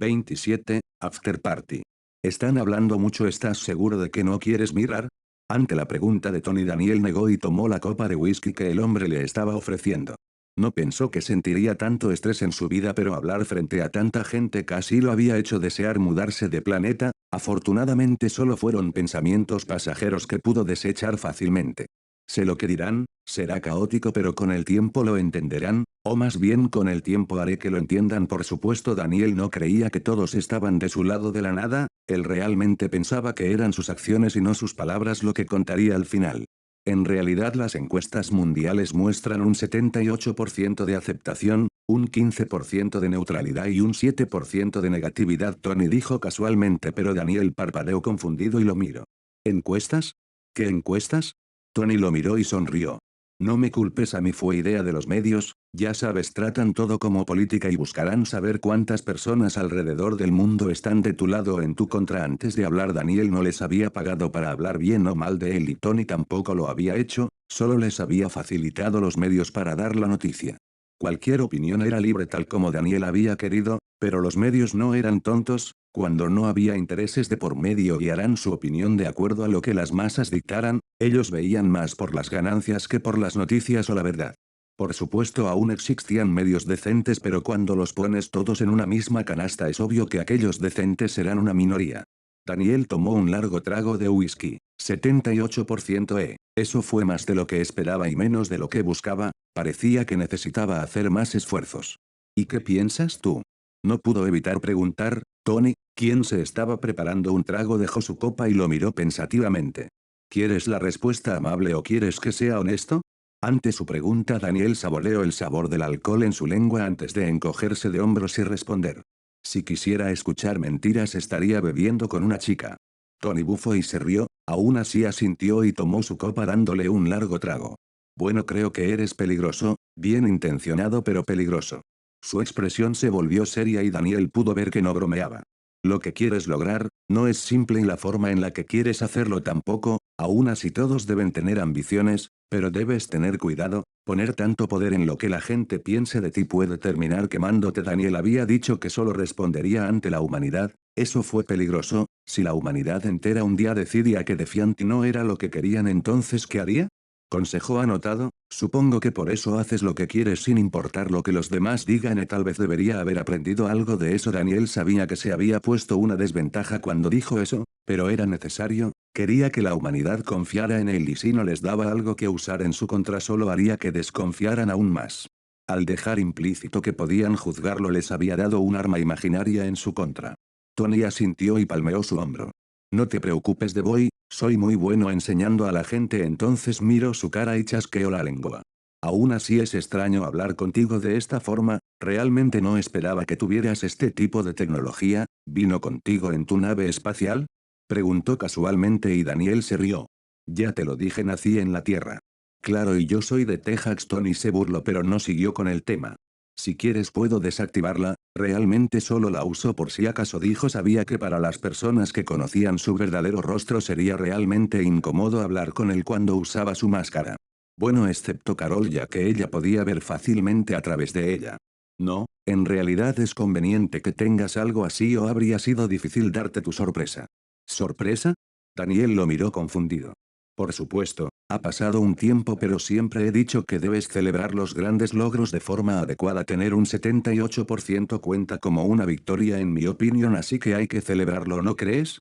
27. After Party. Están hablando mucho. ¿Estás seguro de que no quieres mirar? Ante la pregunta de Tony, Daniel negó y tomó la copa de whisky que el hombre le estaba ofreciendo. No pensó que sentiría tanto estrés en su vida, pero hablar frente a tanta gente casi lo había hecho desear mudarse de planeta. Afortunadamente solo fueron pensamientos pasajeros que pudo desechar fácilmente. Sé lo que dirán, será caótico, pero con el tiempo lo entenderán, o más bien con el tiempo haré que lo entiendan. Por supuesto, Daniel no creía que todos estaban de su lado de la nada, él realmente pensaba que eran sus acciones y no sus palabras lo que contaría al final. En realidad las encuestas mundiales muestran un 78% de aceptación, un 15% de neutralidad y un 7% de negatividad. Tony dijo casualmente, pero Daniel parpadeó confundido y lo miró. ¿Encuestas? ¿Qué encuestas? Tony lo miró y sonrió. No me culpes a mí, fue idea de los medios, ya sabes, tratan todo como política y buscarán saber cuántas personas alrededor del mundo están de tu lado o en tu contra. Antes de hablar, Daniel no les había pagado para hablar bien o mal de él y Tony tampoco lo había hecho, solo les había facilitado los medios para dar la noticia. Cualquier opinión era libre tal como Daniel había querido, pero los medios no eran tontos, cuando no había intereses de por medio guiarán su opinión de acuerdo a lo que las masas dictaran, ellos veían más por las ganancias que por las noticias o la verdad. Por supuesto aún existían medios decentes, pero cuando los pones todos en una misma canasta es obvio que aquellos decentes serán una minoría. Daniel tomó un largo trago de whisky. 78%. Eso fue más de lo que esperaba y menos de lo que buscaba, parecía que necesitaba hacer más esfuerzos. ¿Y qué piensas tú? No pudo evitar preguntar. Tony, quien se estaba preparando un trago, dejó su copa y lo miró pensativamente. ¿Quieres la respuesta amable o quieres que sea honesto? Ante su pregunta, Daniel saboreó el sabor del alcohol en su lengua antes de encogerse de hombros y responder. Si quisiera escuchar mentiras estaría bebiendo con una chica. Tony bufó y se rió, aún así asintió y tomó su copa dándole un largo trago. Bueno, creo que eres peligroso, bien intencionado pero peligroso. Su expresión se volvió seria y Daniel pudo ver que no bromeaba. Lo que quieres lograr, no es simple y la forma en la que quieres hacerlo tampoco, aún así todos deben tener ambiciones, pero debes tener cuidado, poner tanto poder en lo que la gente piense de ti puede terminar quemándote. Daniel había dicho que solo respondería ante la humanidad, eso fue peligroso, si la humanidad entera un día decidía que Defiant no era lo que querían, entonces ¿qué haría? Consejo anotado, supongo que por eso haces lo que quieres sin importar lo que los demás digan. Tal vez debería haber aprendido algo de eso. Daniel sabía que se había puesto una desventaja cuando dijo eso, pero era necesario, quería que la humanidad confiara en él y si no les daba algo que usar en su contra solo haría que desconfiaran aún más. Al dejar implícito que podían juzgarlo les había dado un arma imaginaria en su contra. Tony asintió y palmeó su hombro. No te preocupes de Boy, soy muy bueno enseñando a la gente. Entonces miró su cara y chasqueó la lengua. Aún así es extraño hablar contigo de esta forma, realmente no esperaba que tuvieras este tipo de tecnología. ¿Vino contigo en tu nave espacial? Preguntó casualmente y Daniel se rió. Ya te lo dije, nací en la Tierra. Claro, y yo soy de Texas. Tony se burló pero no siguió con el tema. Si quieres puedo desactivarla, realmente solo la uso por si acaso, dijo. Sabía que para las personas que conocían su verdadero rostro sería realmente incómodo hablar con él cuando usaba su máscara. Bueno, excepto Carol, ya que ella podía ver fácilmente a través de ella. No, en realidad es conveniente que tengas algo así o habría sido difícil darte tu sorpresa. ¿Sorpresa? Daniel lo miró confundido. Por supuesto, ha pasado un tiempo pero siempre he dicho que debes celebrar los grandes logros de forma adecuada. Tener un 78% cuenta como una victoria en mi opinión, así que hay que celebrarlo, ¿no crees?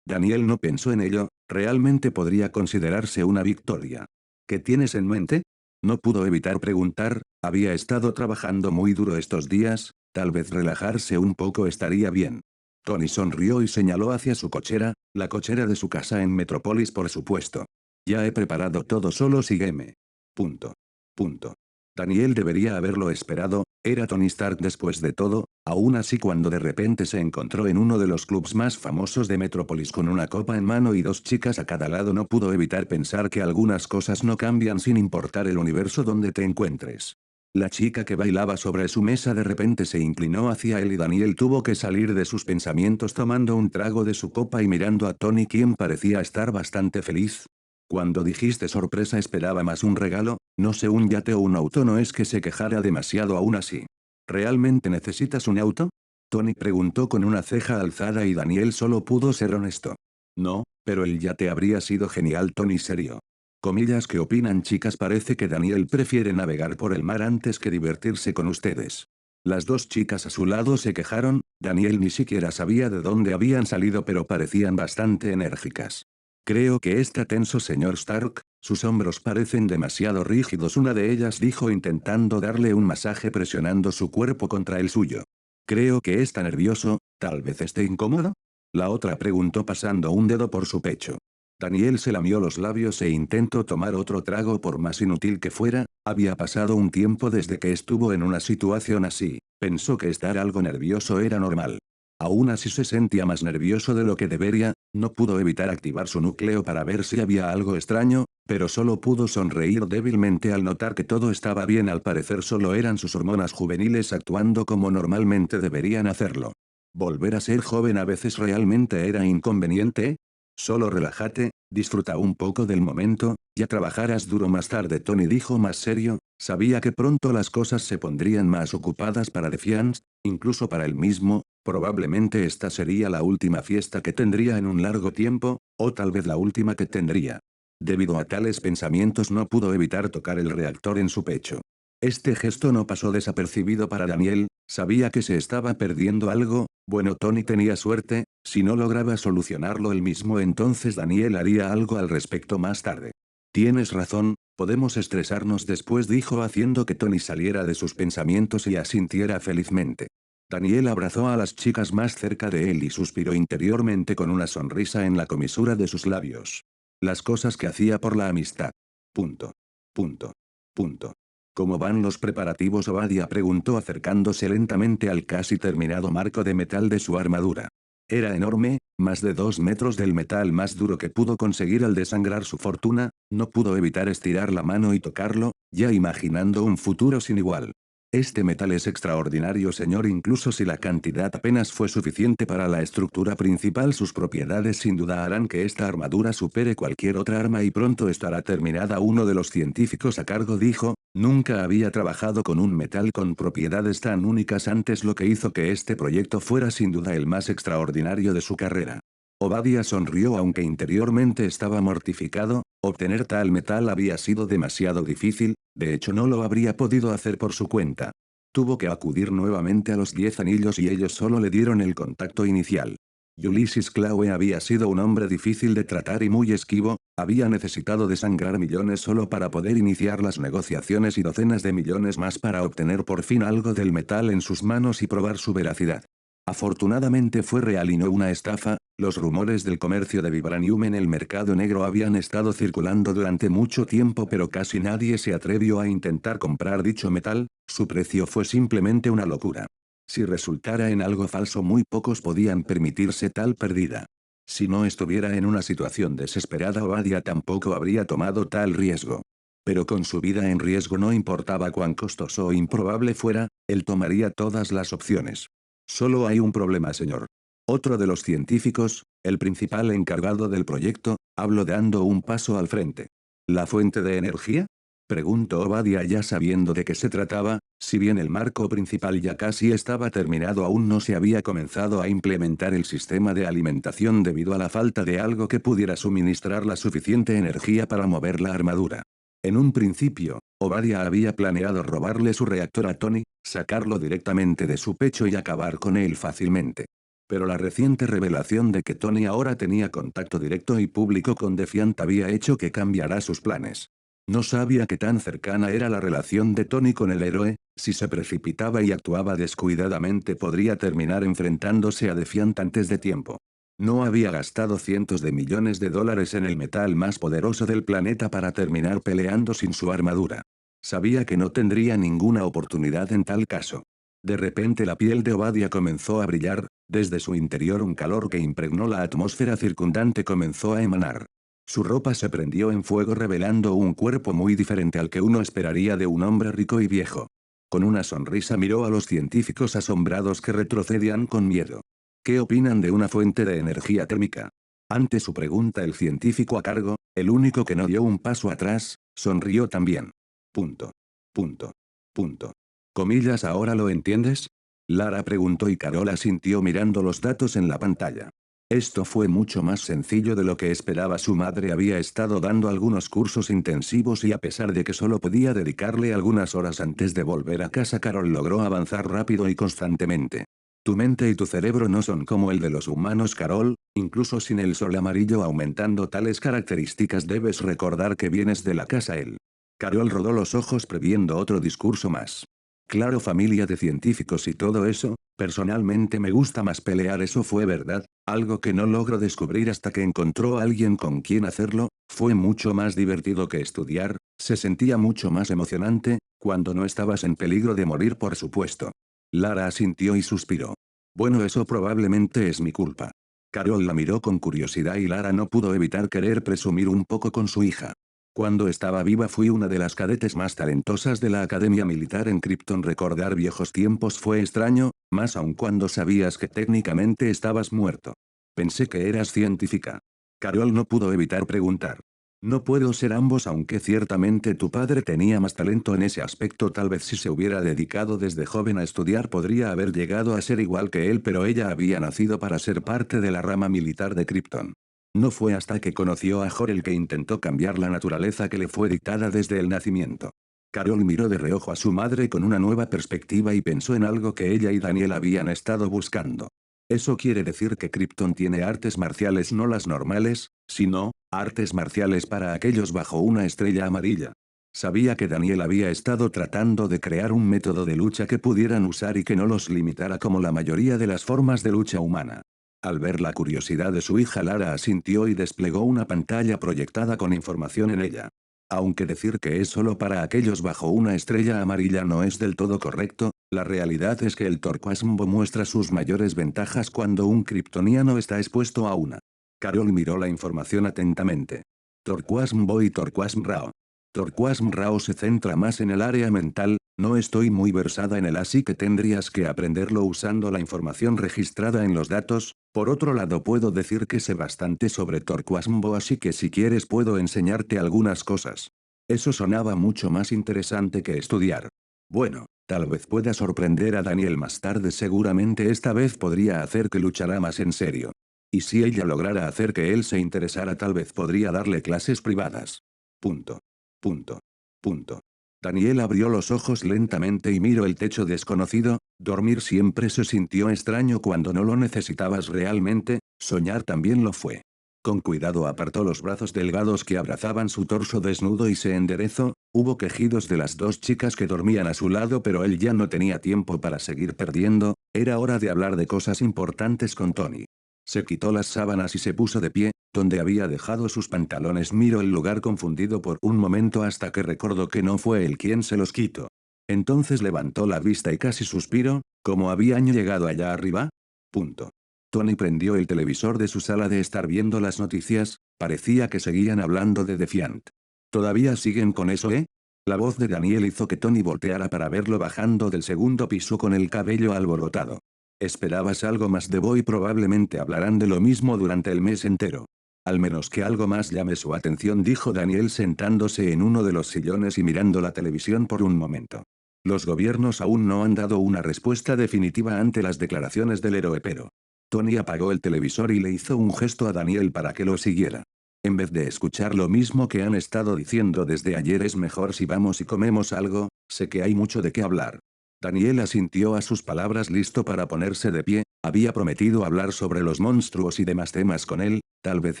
Daniel no pensó en ello, realmente podría considerarse una victoria. ¿Qué tienes en mente? No pudo evitar preguntar, había estado trabajando muy duro estos días, tal vez relajarse un poco estaría bien. Tony sonrió y señaló hacia su cochera, la cochera de su casa en Metrópolis, por supuesto. Ya he preparado todo, solo sígueme. Punto. Punto. Daniel debería haberlo esperado, era Tony Stark después de todo, aún así cuando de repente se encontró en uno de los clubs más famosos de Metrópolis con una copa en mano y dos chicas a cada lado, no pudo evitar pensar que algunas cosas no cambian sin importar el universo donde te encuentres. La chica que bailaba sobre su mesa de repente se inclinó hacia él y Daniel tuvo que salir de sus pensamientos tomando un trago de su copa y mirando a Tony, quien parecía estar bastante feliz. Cuando dijiste sorpresa esperaba más un regalo, no sé, un yate o un auto. No es que se quejara demasiado aún así. ¿Realmente necesitas un auto? Tony preguntó con una ceja alzada y Daniel solo pudo ser honesto. No, pero el yate habría sido genial. Tony serio. Comillas, ¿qué opinan, chicas? Parece que Daniel prefiere navegar por el mar antes que divertirse con ustedes. Las dos chicas a su lado se quejaron. Daniel ni siquiera sabía de dónde habían salido, pero parecían bastante enérgicas. Creo que está tenso, señor Stark, sus hombros parecen demasiado rígidos. Una de ellas dijo intentando darle un masaje presionando su cuerpo contra el suyo. Creo que está nervioso, tal vez esté incómodo. La otra preguntó pasando un dedo por su pecho. Daniel se lamió los labios e intentó tomar otro trago. Por más inútil que fuera, había pasado un tiempo desde que estuvo en una situación así. Pensó que estar algo nervioso era normal. Aún así se sentía más nervioso de lo que debería. No pudo evitar activar su núcleo para ver si había algo extraño, pero solo pudo sonreír débilmente al notar que todo estaba bien. Al parecer solo eran sus hormonas juveniles actuando como normalmente deberían hacerlo. ¿Volver a ser joven a veces realmente era inconveniente? Solo relájate, disfruta un poco del momento, ya trabajarás duro más tarde. Tony dijo más serio, sabía que pronto las cosas se pondrían más ocupadas para Defiance, incluso para él mismo. Probablemente esta sería la última fiesta que tendría en un largo tiempo, o tal vez la última que tendría. Debido a tales pensamientos no pudo evitar tocar el reactor en su pecho. Este gesto no pasó desapercibido para Daniel, sabía que se estaba perdiendo algo. Bueno, Tony tenía suerte, si no lograba solucionarlo él mismo entonces Daniel haría algo al respecto más tarde. Tienes razón, podemos estresarnos después, dijo haciendo que Tony saliera de sus pensamientos y asintiera felizmente. Daniel abrazó a las chicas más cerca de él y suspiró interiormente con una sonrisa en la comisura de sus labios. Las cosas que hacía por la amistad. Punto. Punto. Punto. ¿Cómo van los preparativos? Obadia preguntó acercándose lentamente al casi terminado marco de metal de su armadura. Era enorme, más de 2 metros del metal más duro que pudo conseguir al desangrar su fortuna. No pudo evitar estirar la mano y tocarlo, ya imaginando un futuro sin igual. Este metal es extraordinario, señor. Incluso si la cantidad apenas fue suficiente para la estructura principal, sus propiedades sin duda harán que esta armadura supere cualquier otra arma y pronto estará terminada. Uno de los científicos a cargo dijo, nunca había trabajado con un metal con propiedades tan únicas antes, lo que hizo que este proyecto fuera sin duda el más extraordinario de su carrera. Obadia sonrió aunque interiormente estaba mortificado. Obtener tal metal había sido demasiado difícil, de hecho no lo habría podido hacer por su cuenta. Tuvo que acudir nuevamente a los 10 anillos y ellos solo le dieron el contacto inicial. Ulysses Klaue había sido un hombre difícil de tratar y muy esquivo, había necesitado desangrar millones solo para poder iniciar las negociaciones y docenas de millones más para obtener por fin algo del metal en sus manos y probar su veracidad. Afortunadamente fue real y no una estafa. Los rumores del comercio de vibranium en el mercado negro habían estado circulando durante mucho tiempo, pero casi nadie se atrevió a intentar comprar dicho metal. Su precio fue simplemente una locura. Si resultara en algo falso, muy pocos podían permitirse tal pérdida. Si no estuviera en una situación desesperada, Obadia tampoco habría tomado tal riesgo. Pero con su vida en riesgo, no importaba cuán costoso o improbable fuera, él tomaría todas las opciones. Solo hay un problema, señor. Otro de los científicos, el principal encargado del proyecto, habló dando un paso al frente. ¿La fuente de energía? Preguntó Obadia ya sabiendo de qué se trataba. Si bien el marco principal ya casi estaba terminado, aún no se había comenzado a implementar el sistema de alimentación debido a la falta de algo que pudiera suministrar la suficiente energía para mover la armadura. En un principio, Obadia había planeado robarle su reactor a Tony, sacarlo directamente de su pecho y acabar con él fácilmente. Pero la reciente revelación de que Tony ahora tenía contacto directo y público con Defiant había hecho que cambiara sus planes. No sabía qué tan cercana era la relación de Tony con el héroe. Si se precipitaba y actuaba descuidadamente podría terminar enfrentándose a Defiant antes de tiempo. No había gastado cientos de millones de dólares en el metal más poderoso del planeta para terminar peleando sin su armadura. Sabía que no tendría ninguna oportunidad en tal caso. De repente la piel de Obadia comenzó a brillar, desde su interior un calor que impregnó la atmósfera circundante comenzó a emanar. Su ropa se prendió en fuego revelando un cuerpo muy diferente al que uno esperaría de un hombre rico y viejo. Con una sonrisa miró a los científicos asombrados que retrocedían con miedo. ¿Qué opinan de una fuente de energía térmica? Ante su pregunta el científico a cargo, el único que no dio un paso atrás, sonrió también. Punto. Punto. Punto. Comillas, ¿ahora lo entiendes? Lara preguntó y Carol asintió mirando los datos en la pantalla. Esto fue mucho más sencillo de lo que esperaba. Su madre había estado dando algunos cursos intensivos y a pesar de que solo podía dedicarle algunas horas antes de volver a casa, Carol logró avanzar rápido y constantemente. Tu mente y tu cerebro no son como el de los humanos, Carol, incluso sin el sol amarillo aumentando tales características debes recordar que vienes de la casa él. Carol rodó los ojos previendo otro discurso más. Claro, familia de científicos y todo eso, personalmente me gusta más pelear, eso fue verdad, algo que no logro descubrir hasta que encontró a alguien con quien hacerlo, fue mucho más divertido que estudiar, se sentía mucho más emocionante, cuando no estabas en peligro de morir por supuesto. Lara asintió y suspiró. Bueno, eso probablemente es mi culpa. Carol la miró con curiosidad y Lara no pudo evitar querer presumir un poco con su hija. Cuando estaba viva fui una de las cadetes más talentosas de la Academia Militar en Krypton. Recordar viejos tiempos fue extraño, más aún cuando sabías que técnicamente estabas muerto. Pensé que eras científica. Carol no pudo evitar preguntar. No puedo ser ambos, aunque ciertamente tu padre tenía más talento en ese aspecto. Tal vez si se hubiera dedicado desde joven a estudiar podría haber llegado a ser igual que él, pero ella había nacido para ser parte de la rama militar de Krypton. No fue hasta que conoció a Jor-El que intentó cambiar la naturaleza que le fue dictada desde el nacimiento. Carol miró de reojo a su madre con una nueva perspectiva y pensó en algo que ella y Daniel habían estado buscando. Eso quiere decir que Krypton tiene artes marciales, no las normales, sino, artes marciales para aquellos bajo una estrella amarilla. Sabía que Daniel había estado tratando de crear un método de lucha que pudieran usar y que no los limitara como la mayoría de las formas de lucha humana. Al ver la curiosidad de su hija, Lara asintió y desplegó una pantalla proyectada con información en ella. Aunque decir que es solo para aquellos bajo una estrella amarilla no es del todo correcto, la realidad es que el Torquasmo muestra sus mayores ventajas cuando un kryptoniano está expuesto a una. Carol miró la información atentamente. Torquasmo y Torquasm Rao. Torquasm Rao se centra más en el área mental, no estoy muy versada en él, así que tendrías que aprenderlo usando la información registrada en los datos. Por otro lado, puedo decir que sé bastante sobre Torquasmo, así que si quieres puedo enseñarte algunas cosas. Eso sonaba mucho más interesante que estudiar. Bueno, tal vez pueda sorprender a Daniel más tarde, seguramente esta vez podría hacer que luchara más en serio. Y si ella lograra hacer que él se interesara, tal vez podría darle clases privadas. Punto. Punto. Punto. Daniel abrió los ojos lentamente y miró el techo desconocido. Dormir siempre se sintió extraño cuando no lo necesitabas realmente, soñar también lo fue. Con cuidado apartó los brazos delgados que abrazaban su torso desnudo y se enderezó. Hubo quejidos de las dos chicas que dormían a su lado, pero él ya no tenía tiempo para seguir perdiendo, era hora de hablar de cosas importantes con Tony. Se quitó las sábanas y se puso de pie, donde había dejado sus pantalones. Miró el lugar confundido por un momento hasta que recordó que no fue él quien se los quitó. Entonces levantó la vista y casi suspiró, ¿cómo habían llegado allá arriba? Punto. Tony prendió el televisor de su sala de estar viendo las noticias, parecía que seguían hablando de Defiant. ¿Todavía siguen con eso, eh? La voz de Daniel hizo que Tony volteara para verlo bajando del segundo piso con el cabello alborotado. ¿Esperabas algo más de Boy? Probablemente hablarán de lo mismo durante el mes entero. Al menos que algo más llame su atención, dijo Daniel sentándose en uno de los sillones y mirando la televisión por un momento. Los gobiernos aún no han dado una respuesta definitiva ante las declaraciones del héroe, pero Tony apagó el televisor y le hizo un gesto a Daniel para que lo siguiera. En vez de escuchar lo mismo que han estado diciendo desde ayer, es mejor si vamos y comemos algo, sé que hay mucho de qué hablar. Daniel asintió a sus palabras, listo para ponerse de pie. Había prometido hablar sobre los monstruos y demás temas con él, tal vez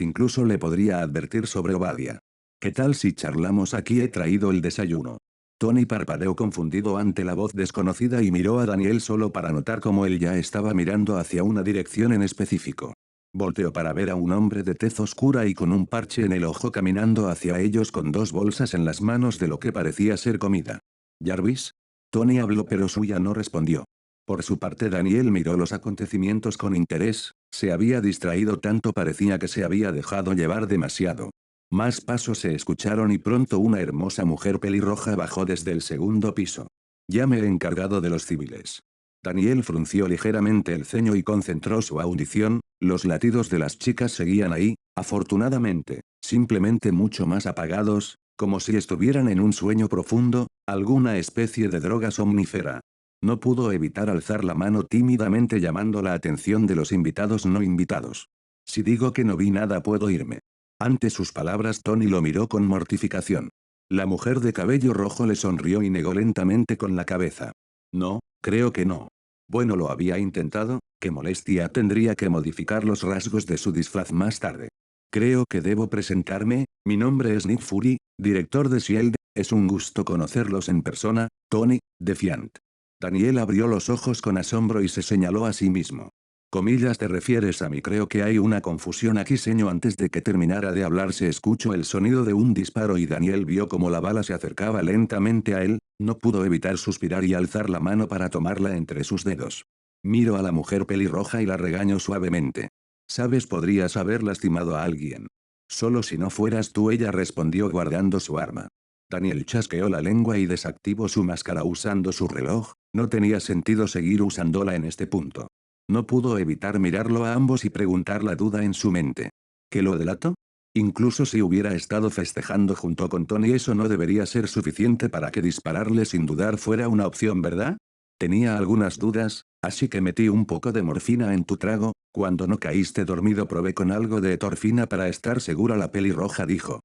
incluso le podría advertir sobre Obadia. ¿Qué tal si charlamos aquí? He traído el desayuno. Tony parpadeó confundido ante la voz desconocida y miró a Daniel solo para notar cómo él ya estaba mirando hacia una dirección en específico. Volteó para ver a un hombre de tez oscura y con un parche en el ojo caminando hacia ellos con dos bolsas en las manos de lo que parecía ser comida. ¿Jarvis? Tony habló pero Suya no respondió. Por su parte, Daniel miró los acontecimientos con interés, se había distraído tanto, parecía que se había dejado llevar demasiado. Más pasos se escucharon y pronto una hermosa mujer pelirroja bajó desde el segundo piso. Ya me he encargado de los civiles. Daniel frunció ligeramente el ceño y concentró su audición, los latidos de las chicas seguían ahí, afortunadamente, simplemente mucho más apagados, como si estuvieran en un sueño profundo, alguna especie de droga somnífera. No pudo evitar alzar la mano tímidamente llamando la atención de los invitados no invitados. Si digo que no vi nada puedo irme. Ante sus palabras Tony lo miró con mortificación. La mujer de cabello rojo le sonrió y negó lentamente con la cabeza. No, creo que no. Bueno, lo había intentado, qué molestia, tendría que modificar los rasgos de su disfraz más tarde. Creo que debo presentarme, mi nombre es Nick Fury, director de S.H.I.E.L.D., es un gusto conocerlos en persona, Tony, Defiant. Daniel abrió los ojos con asombro y se señaló a sí mismo. Comillas, te refieres a mí, creo que hay una confusión aquí, señor. Antes de que terminara de hablar se escuchó el sonido de un disparo y Daniel vio cómo la bala se acercaba lentamente a él, no pudo evitar suspirar y alzar la mano para tomarla entre sus dedos. Miró a la mujer pelirroja y la regañó suavemente. Sabes, podrías haber lastimado a alguien. Solo si no fueras tú, ella respondió guardando su arma. Daniel chasqueó la lengua y desactivó su máscara usando su reloj, no tenía sentido seguir usándola en este punto. No pudo evitar mirarlo a ambos y preguntar la duda en su mente. ¿Qué lo delató? Incluso si hubiera estado festejando junto con Tony, eso no debería ser suficiente para que dispararle sin dudar fuera una opción, ¿verdad? Tenía algunas dudas, así que metí un poco de morfina en tu trago, cuando no caíste dormido probé con algo de etorfina para estar segura, la pelirroja dijo.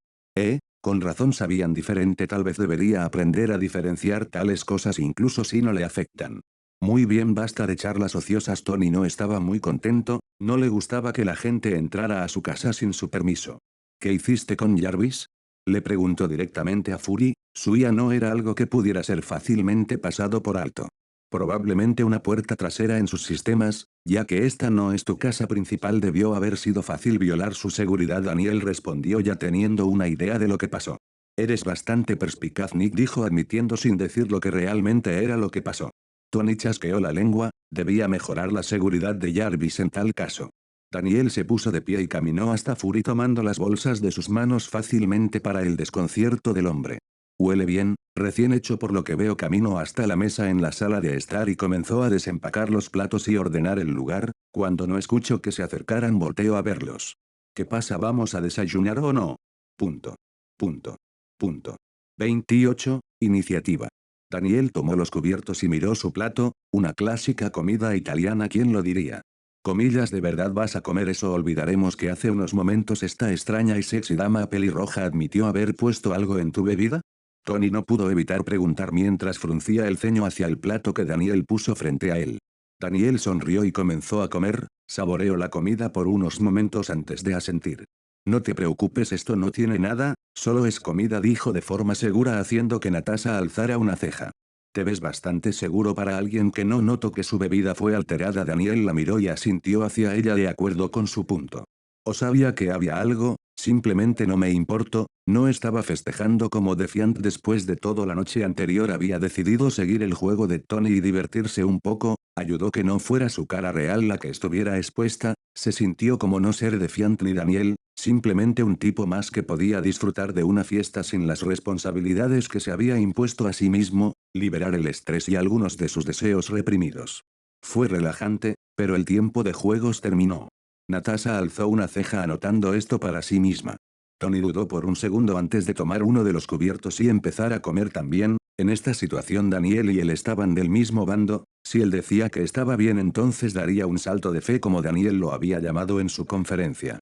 Con razón sabían diferente, tal vez debería aprender a diferenciar tales cosas incluso si no le afectan. Muy bien, basta de charlas ociosas. Tony no estaba muy contento, no le gustaba que la gente entrara a su casa sin su permiso. ¿Qué hiciste con Jarvis? Le preguntó directamente a Fury, su IA no era algo que pudiera ser fácilmente pasado por alto. Probablemente una puerta trasera en sus sistemas, ya que esta no es tu casa principal, debió haber sido fácil violar su seguridad. Daniel respondió ya teniendo una idea de lo que pasó. Eres bastante perspicaz, Nick dijo admitiendo sin decir lo que realmente era lo que pasó. Tony chasqueó la lengua, debía mejorar la seguridad de Jarvis en tal caso. Daniel se puso de pie y caminó hasta Fury tomando las bolsas de sus manos fácilmente para el desconcierto del hombre. Huele bien, recién hecho por lo que veo. Caminó hasta la mesa en la sala de estar y comenzó a desempacar los platos y ordenar el lugar, cuando no escuchó que se acercaran volteó a verlos. ¿Qué pasa? ¿Vamos a desayunar o no? Punto. Punto. Punto. 28. Iniciativa. Daniel tomó los cubiertos y miró su plato, una clásica comida italiana, ¿quién lo diría? Comillas, ¿de verdad vas a comer eso? Olvidaremos que hace unos momentos esta extraña y sexy dama pelirroja admitió haber puesto algo en tu bebida. Tony no pudo evitar preguntar mientras fruncía el ceño hacia el plato que Daniel puso frente a él. Daniel sonrió y comenzó a comer, saboreó la comida por unos momentos antes de asentir. No te preocupes, esto no tiene nada, solo es comida, dijo de forma segura haciendo que Natasha alzara una ceja. Te ves bastante seguro para alguien que no notó que su bebida fue alterada. Daniel la miró y asintió hacia ella de acuerdo con su punto. O sabía que había algo, simplemente no me importó, no estaba festejando como Defiant. Después de todo la noche anterior había decidido seguir el juego de Tony y divertirse un poco, ayudó que no fuera su cara real la que estuviera expuesta, se sintió como no ser Defiant ni Daniel, simplemente un tipo más que podía disfrutar de una fiesta sin las responsabilidades que se había impuesto a sí mismo, liberar el estrés y algunos de sus deseos reprimidos. Fue relajante, pero el tiempo de juegos terminó. Natasha alzó una ceja anotando esto para sí misma. Tony dudó por un segundo antes de tomar uno de los cubiertos y empezar a comer también. En esta situación Daniel y él estaban del mismo bando, si él decía que estaba bien entonces daría un salto de fe como Daniel lo había llamado en su conferencia.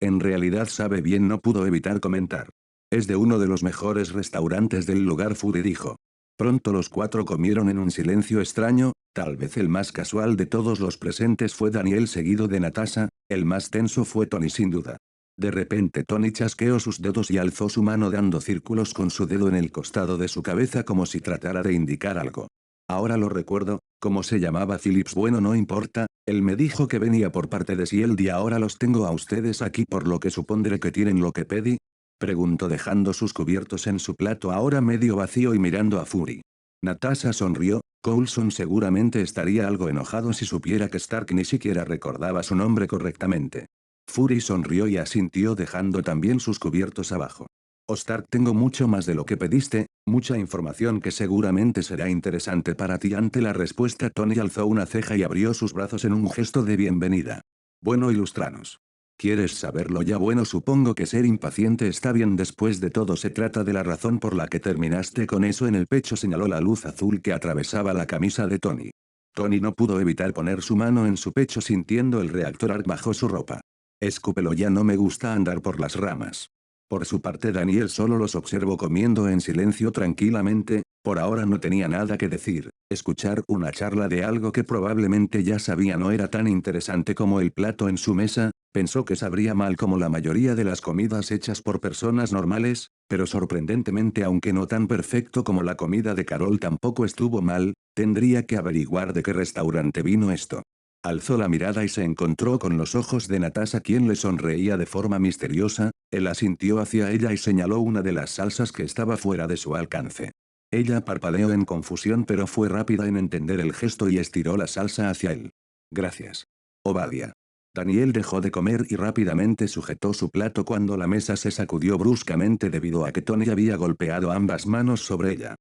En realidad sabe bien, no pudo evitar comentar. Es de uno de los mejores restaurantes del lugar, Fury dijo. Pronto los cuatro comieron en un silencio extraño, tal vez el más casual de todos los presentes fue Daniel seguido de Natasha, el más tenso fue Tony sin duda. De repente Tony chasqueó sus dedos y alzó su mano dando círculos con su dedo en el costado de su cabeza como si tratara de indicar algo. Ahora lo recuerdo, ¿cómo se llamaba Phillips? Bueno, no importa, él me dijo que venía por parte de S.H.I.E.L.D. y ahora los tengo a ustedes aquí, por lo que supondré que tienen lo que pedí. Preguntó dejando sus cubiertos en su plato ahora medio vacío y mirando a Fury. Natasha sonrió, Coulson seguramente estaría algo enojado si supiera que Stark ni siquiera recordaba su nombre correctamente. Fury sonrió y asintió dejando también sus cubiertos abajo. Oh Stark, tengo mucho más de lo que pediste, mucha información que seguramente será interesante para ti. Ante la respuesta Tony alzó una ceja y abrió sus brazos en un gesto de bienvenida. Bueno, ilustranos. ¿Quieres saberlo ya? Bueno, supongo que ser impaciente está bien. Después de todo se trata de la razón por la que terminaste con eso en el pecho, señaló la luz azul que atravesaba la camisa de Tony. Tony no pudo evitar poner su mano en su pecho sintiendo el reactor arc bajo su ropa. Escúpelo ya, no me gusta andar por las ramas. Por su parte Daniel solo los observó comiendo en silencio tranquilamente, por ahora no tenía nada que decir. Escuchar una charla de algo que probablemente ya sabía no era tan interesante como el plato en su mesa, pensó que sabría mal como la mayoría de las comidas hechas por personas normales, pero sorprendentemente aunque no tan perfecto como la comida de Carol tampoco estuvo mal, tendría que averiguar de qué restaurante vino esto. Alzó la mirada y se encontró con los ojos de Natasha, quien le sonreía de forma misteriosa. Él asintió hacia ella y señaló una de las salsas que estaba fuera de su alcance. Ella parpadeó en confusión pero fue rápida en entender el gesto y estiró la salsa hacia él. Gracias. Obadia. Daniel dejó de comer y rápidamente sujetó su plato cuando la mesa se sacudió bruscamente debido a que Tony había golpeado ambas manos sobre ella.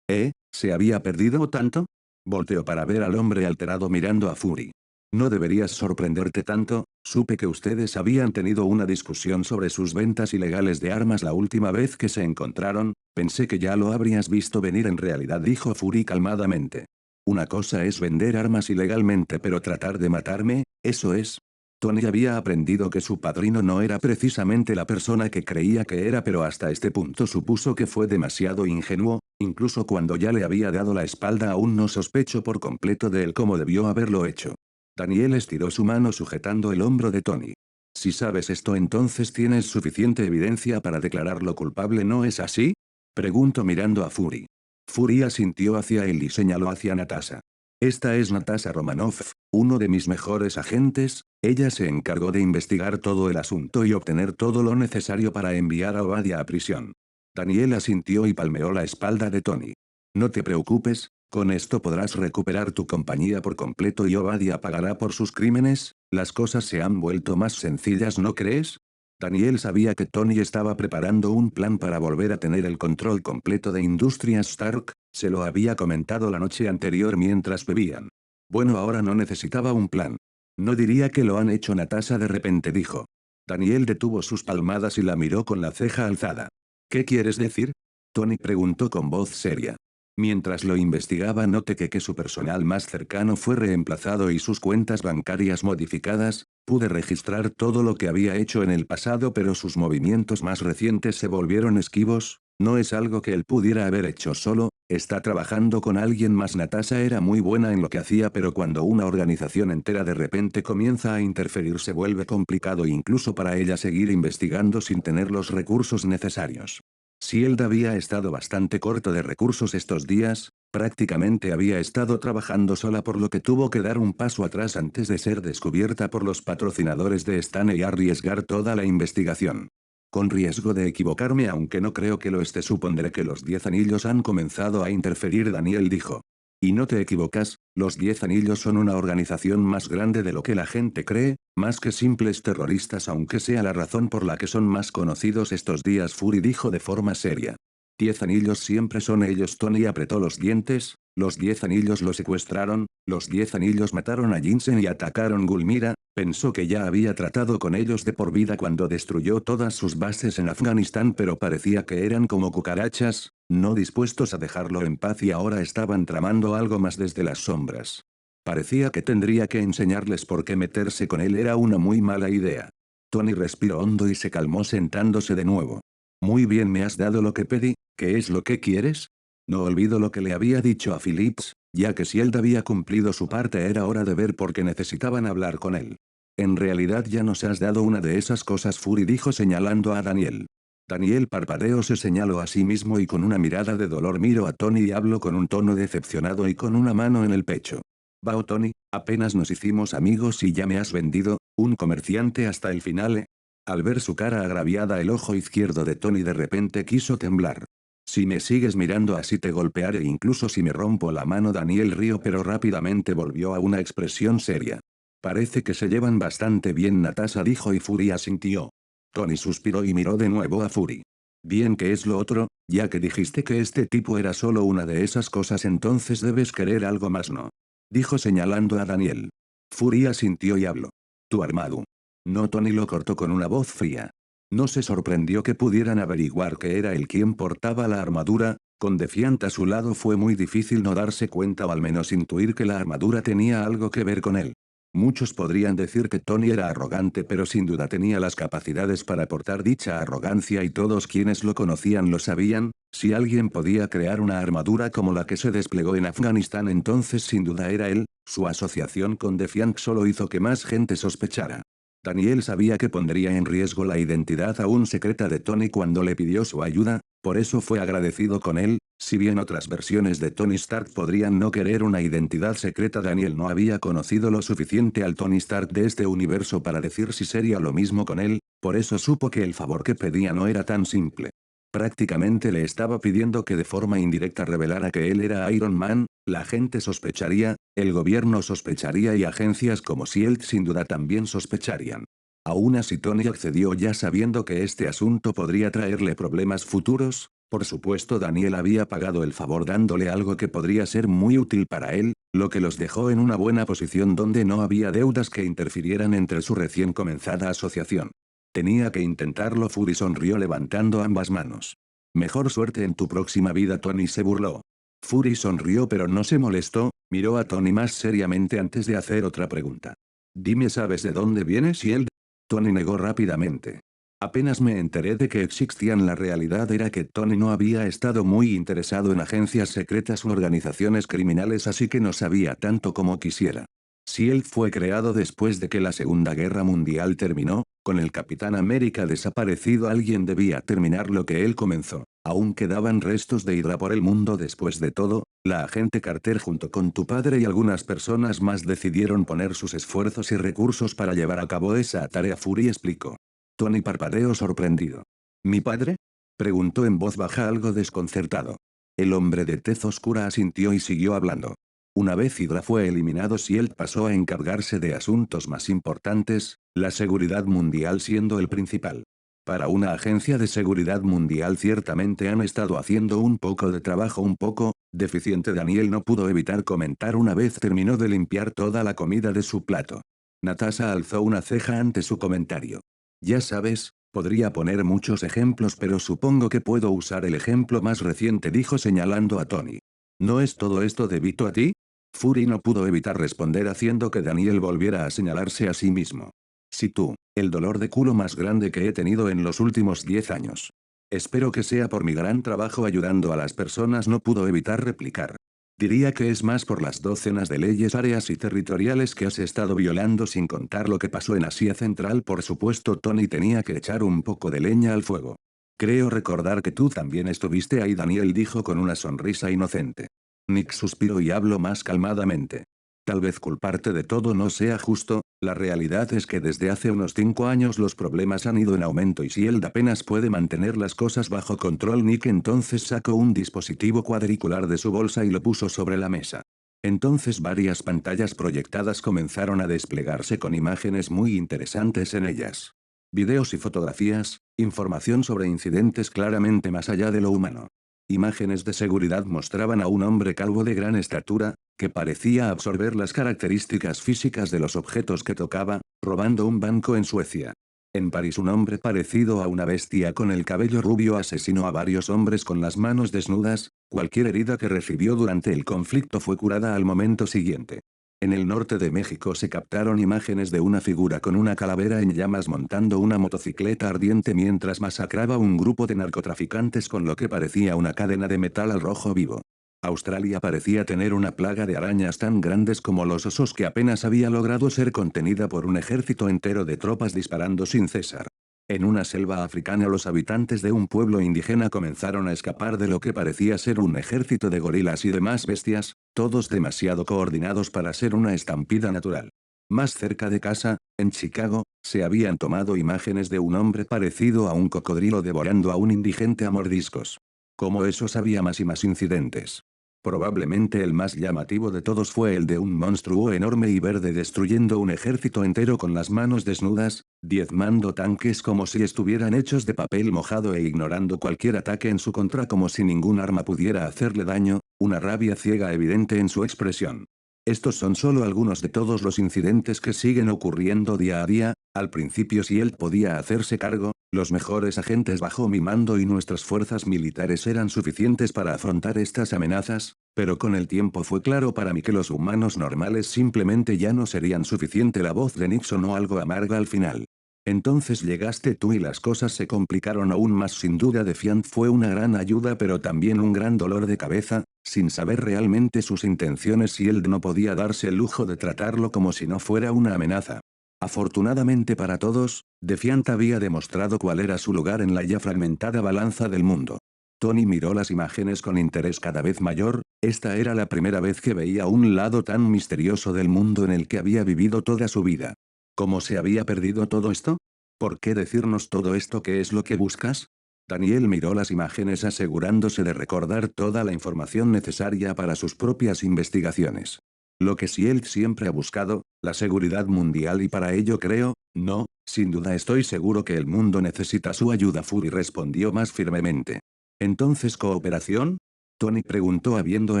¿Se había perdido tanto? Volteó para ver al hombre alterado mirando a Fury. No deberías sorprenderte tanto, supe que ustedes habían tenido una discusión sobre sus ventas ilegales de armas la última vez que se encontraron, pensé que ya lo habrías visto venir en realidad, dijo Fury calmadamente. Una cosa es vender armas ilegalmente, pero tratar de matarme, eso es. Tony había aprendido que su padrino no era precisamente la persona que creía que era, pero hasta este punto supuso que fue demasiado ingenuo, incluso cuando ya le había dado la espalda aún no sospechó por completo de él como debió haberlo hecho. Daniel estiró su mano sujetando el hombro de Tony. Si sabes esto, entonces tienes suficiente evidencia para declararlo culpable, ¿no es así? Preguntó mirando a Fury. Fury asintió hacia él y señaló hacia Natasha. Esta es Natasha Romanoff, uno de mis mejores agentes, ella se encargó de investigar todo el asunto y obtener todo lo necesario para enviar a Obadia a prisión. Daniel asintió y palmeó la espalda de Tony. No te preocupes, con esto podrás recuperar tu compañía por completo y Obadia pagará por sus crímenes. Las cosas se han vuelto más sencillas, ¿no crees? Daniel sabía que Tony estaba preparando un plan para volver a tener el control completo de Industrias Stark, se lo había comentado la noche anterior mientras bebían. Bueno, ahora no necesitaba un plan. No diría que lo han hecho, Natasha de repente dijo. Daniel detuvo sus palmadas y la miró con la ceja alzada. ¿Qué quieres decir? Tony preguntó con voz seria. Mientras lo investigaba noté que su personal más cercano fue reemplazado y sus cuentas bancarias modificadas, pude registrar todo lo que había hecho en el pasado pero sus movimientos más recientes se volvieron esquivos, no es algo que él pudiera haber hecho solo, está trabajando con alguien más. Natasha era muy buena en lo que hacía pero cuando una organización entera de repente comienza a interferir se vuelve complicado incluso para ella seguir investigando sin tener los recursos necesarios. Shield había estado bastante corto de recursos estos días, prácticamente había estado trabajando sola por lo que tuvo que dar un paso atrás antes de ser descubierta por los patrocinadores de Stan y arriesgar toda la investigación. Con riesgo de equivocarme, aunque no creo que lo esté, supondré que los 10 anillos han comenzado a interferir, Daniel dijo. Y no te equivocas, los 10 anillos son una organización más grande de lo que la gente cree, más que simples terroristas, aunque sea la razón por la que son más conocidos estos días, Fury dijo de forma seria. 10 anillos siempre son ellos. Tony apretó los dientes, los 10 anillos lo secuestraron, los 10 anillos mataron a Jinsen y atacaron Gulmira, pensó que ya había tratado con ellos de por vida cuando destruyó todas sus bases en Afganistán, pero parecía que eran como cucarachas, no dispuestos a dejarlo en paz y ahora estaban tramando algo más desde las sombras. Parecía que tendría que enseñarles por qué meterse con él era una muy mala idea. Tony respiró hondo y se calmó sentándose de nuevo. Muy bien, me has dado lo que pedí, ¿qué es lo que quieres? No olvido lo que le había dicho a Phillips, ya que si él había cumplido su parte era hora de ver por qué necesitaban hablar con él. En realidad ya nos has dado una de esas cosas, Fury dijo señalando a Daniel. Daniel parpadeó, se señaló a sí mismo y con una mirada de dolor miró a Tony y habló con un tono decepcionado y con una mano en el pecho. Bao Tony, apenas nos hicimos amigos y ya me has vendido, un comerciante hasta el final, ¿eh? Al ver su cara agraviada el ojo izquierdo de Tony de repente quiso temblar. Si me sigues mirando así te golpearé incluso si me rompo la mano. Daniel rió pero rápidamente volvió a una expresión seria. Parece que se llevan bastante bien, Natasha dijo y Fury asintió. Tony suspiró y miró de nuevo a Fury. Bien, ¿qué es lo otro? Ya que dijiste que este tipo era solo una de esas cosas, entonces debes querer algo más, ¿no? Dijo señalando a Daniel. Fury asintió y habló. Tu armadu. No, Tony lo cortó con una voz fría. No se sorprendió que pudieran averiguar que era él quien portaba la armadura, con Defiant a su lado fue muy difícil no darse cuenta o al menos intuir que la armadura tenía algo que ver con él. Muchos podrían decir que Tony era arrogante pero sin duda tenía las capacidades para portar dicha arrogancia y todos quienes lo conocían lo sabían, si alguien podía crear una armadura como la que se desplegó en Afganistán entonces sin duda era él, su asociación con Defiant solo hizo que más gente sospechara. Daniel sabía que pondría en riesgo la identidad aún secreta de Tony cuando le pidió su ayuda, por eso fue agradecido con él, si bien otras versiones de Tony Stark podrían no querer una identidad secreta, Daniel no había conocido lo suficiente al Tony Stark de este universo para decir si sería lo mismo con él, por eso supo que el favor que pedía no era tan simple. Prácticamente le estaba pidiendo que de forma indirecta revelara que él era Iron Man, la gente sospecharía, el gobierno sospecharía y agencias como SHIELD sin duda también sospecharían. Aún así Tony accedió ya sabiendo que este asunto podría traerle problemas futuros, por supuesto Daniel había pagado el favor dándole algo que podría ser muy útil para él, lo que los dejó en una buena posición donde no había deudas que interfirieran entre su recién comenzada asociación. Tenía que intentarlo. Fury sonrió levantando ambas manos. Mejor suerte en tu próxima vida. Tony se burló. Fury sonrió pero no se molestó, miró a Tony más seriamente antes de hacer otra pregunta. Dime, ¿sabes de dónde viene Shield? Tony negó rápidamente. Apenas me enteré de que existían. La realidad era que Tony no había estado muy interesado en agencias secretas u organizaciones criminales así que no sabía tanto como quisiera. SHIELD fue creado después de que la Segunda Guerra Mundial terminó, con el Capitán América desaparecido alguien debía terminar lo que él comenzó. Aún quedaban restos de Hydra por el mundo después de todo, la agente Carter junto con tu padre y algunas personas más decidieron poner sus esfuerzos y recursos para llevar a cabo esa tarea. Fury explicó. Tony parpadeó sorprendido. ¿Mi padre? Preguntó en voz baja algo desconcertado. El hombre de tez oscura asintió y siguió hablando. Una vez Hydra fue eliminado SHIELD pasó a encargarse de asuntos más importantes, la seguridad mundial siendo el principal. Para una agencia de seguridad mundial ciertamente han estado haciendo un poco de trabajo un poco deficiente. Daniel no pudo evitar comentar una vez terminó de limpiar toda la comida de su plato. Natasha alzó una ceja ante su comentario. Ya sabes, podría poner muchos ejemplos pero supongo que puedo usar el ejemplo más reciente, dijo señalando a Tony. ¿No es todo esto debido a ti? Fury no pudo evitar responder haciendo que Daniel volviera a señalarse a sí mismo. Si tú, el dolor de culo más grande que he tenido en los últimos 10 años. Espero que sea por mi gran trabajo ayudando a las personas, no pudo evitar replicar. Diría que es más por las docenas de leyes áreas y territoriales que has estado violando sin contar lo que pasó en Asia Central. Por supuesto Tony tenía que echar un poco de leña al fuego. Creo recordar que tú también estuviste ahí, Daniel dijo con una sonrisa inocente. Nick suspiró y habló más calmadamente. Tal vez culparte de todo no sea justo, la realidad es que desde hace unos 5 años los problemas han ido en aumento y SHIELD apenas puede mantener las cosas bajo control. Nick entonces sacó un dispositivo cuadricular de su bolsa y lo puso sobre la mesa. Entonces varias pantallas proyectadas comenzaron a desplegarse con imágenes muy interesantes en ellas. Videos y fotografías, información sobre incidentes claramente más allá de lo humano. Imágenes de seguridad mostraban a un hombre calvo de gran estatura, que parecía absorber las características físicas de los objetos que tocaba, robando un banco en Suecia. En París un hombre parecido a una bestia con el cabello rubio asesinó a varios hombres con las manos desnudas, cualquier herida que recibió durante el conflicto fue curada al momento siguiente. En el norte de México se captaron imágenes de una figura con una calavera en llamas montando una motocicleta ardiente mientras masacraba un grupo de narcotraficantes con lo que parecía una cadena de metal al rojo vivo. Australia parecía tener una plaga de arañas tan grandes como los osos que apenas había logrado ser contenida por un ejército entero de tropas disparando sin cesar. En una selva africana los habitantes de un pueblo indígena comenzaron a escapar de lo que parecía ser un ejército de gorilas y demás bestias, todos demasiado coordinados para ser una estampida natural. Más cerca de casa, en Chicago, se habían tomado imágenes de un hombre parecido a un cocodrilo devorando a un indigente a mordiscos. Como esos había más y más incidentes. Probablemente el más llamativo de todos fue el de un monstruo enorme y verde destruyendo un ejército entero con las manos desnudas, diezmando tanques como si estuvieran hechos de papel mojado e ignorando cualquier ataque en su contra como si ningún arma pudiera hacerle daño, una rabia ciega evidente en su expresión. Estos son solo algunos de todos los incidentes que siguen ocurriendo día a día, Al principio si él podía hacerse cargo, los mejores agentes bajo mi mando y nuestras fuerzas militares eran suficientes para afrontar estas amenazas, pero con el tiempo fue claro para mí que los humanos normales simplemente ya no serían suficiente. La voz de Nick sonó algo amarga al final. Entonces llegaste tú y las cosas se complicaron aún más. Sin duda Defiant fue una gran ayuda pero también un gran dolor de cabeza, sin saber realmente sus intenciones y él no podía darse el lujo de tratarlo como si no fuera una amenaza. Afortunadamente para todos, Defiant había demostrado cuál era su lugar en la ya fragmentada balanza del mundo. Tony miró las imágenes con interés cada vez mayor, esta era la primera vez que veía un lado tan misterioso del mundo en el que había vivido toda su vida. ¿Cómo se había perdido todo esto? ¿Por qué decirnos todo esto? ¿Qué es lo que buscas? Daniel miró las imágenes asegurándose de recordar toda la información necesaria para sus propias investigaciones. Lo que si él siempre ha buscado, la seguridad mundial y para ello creo, no, sin duda estoy seguro que el mundo necesita su ayuda. Fury respondió más firmemente. ¿Entonces cooperación? Tony preguntó habiendo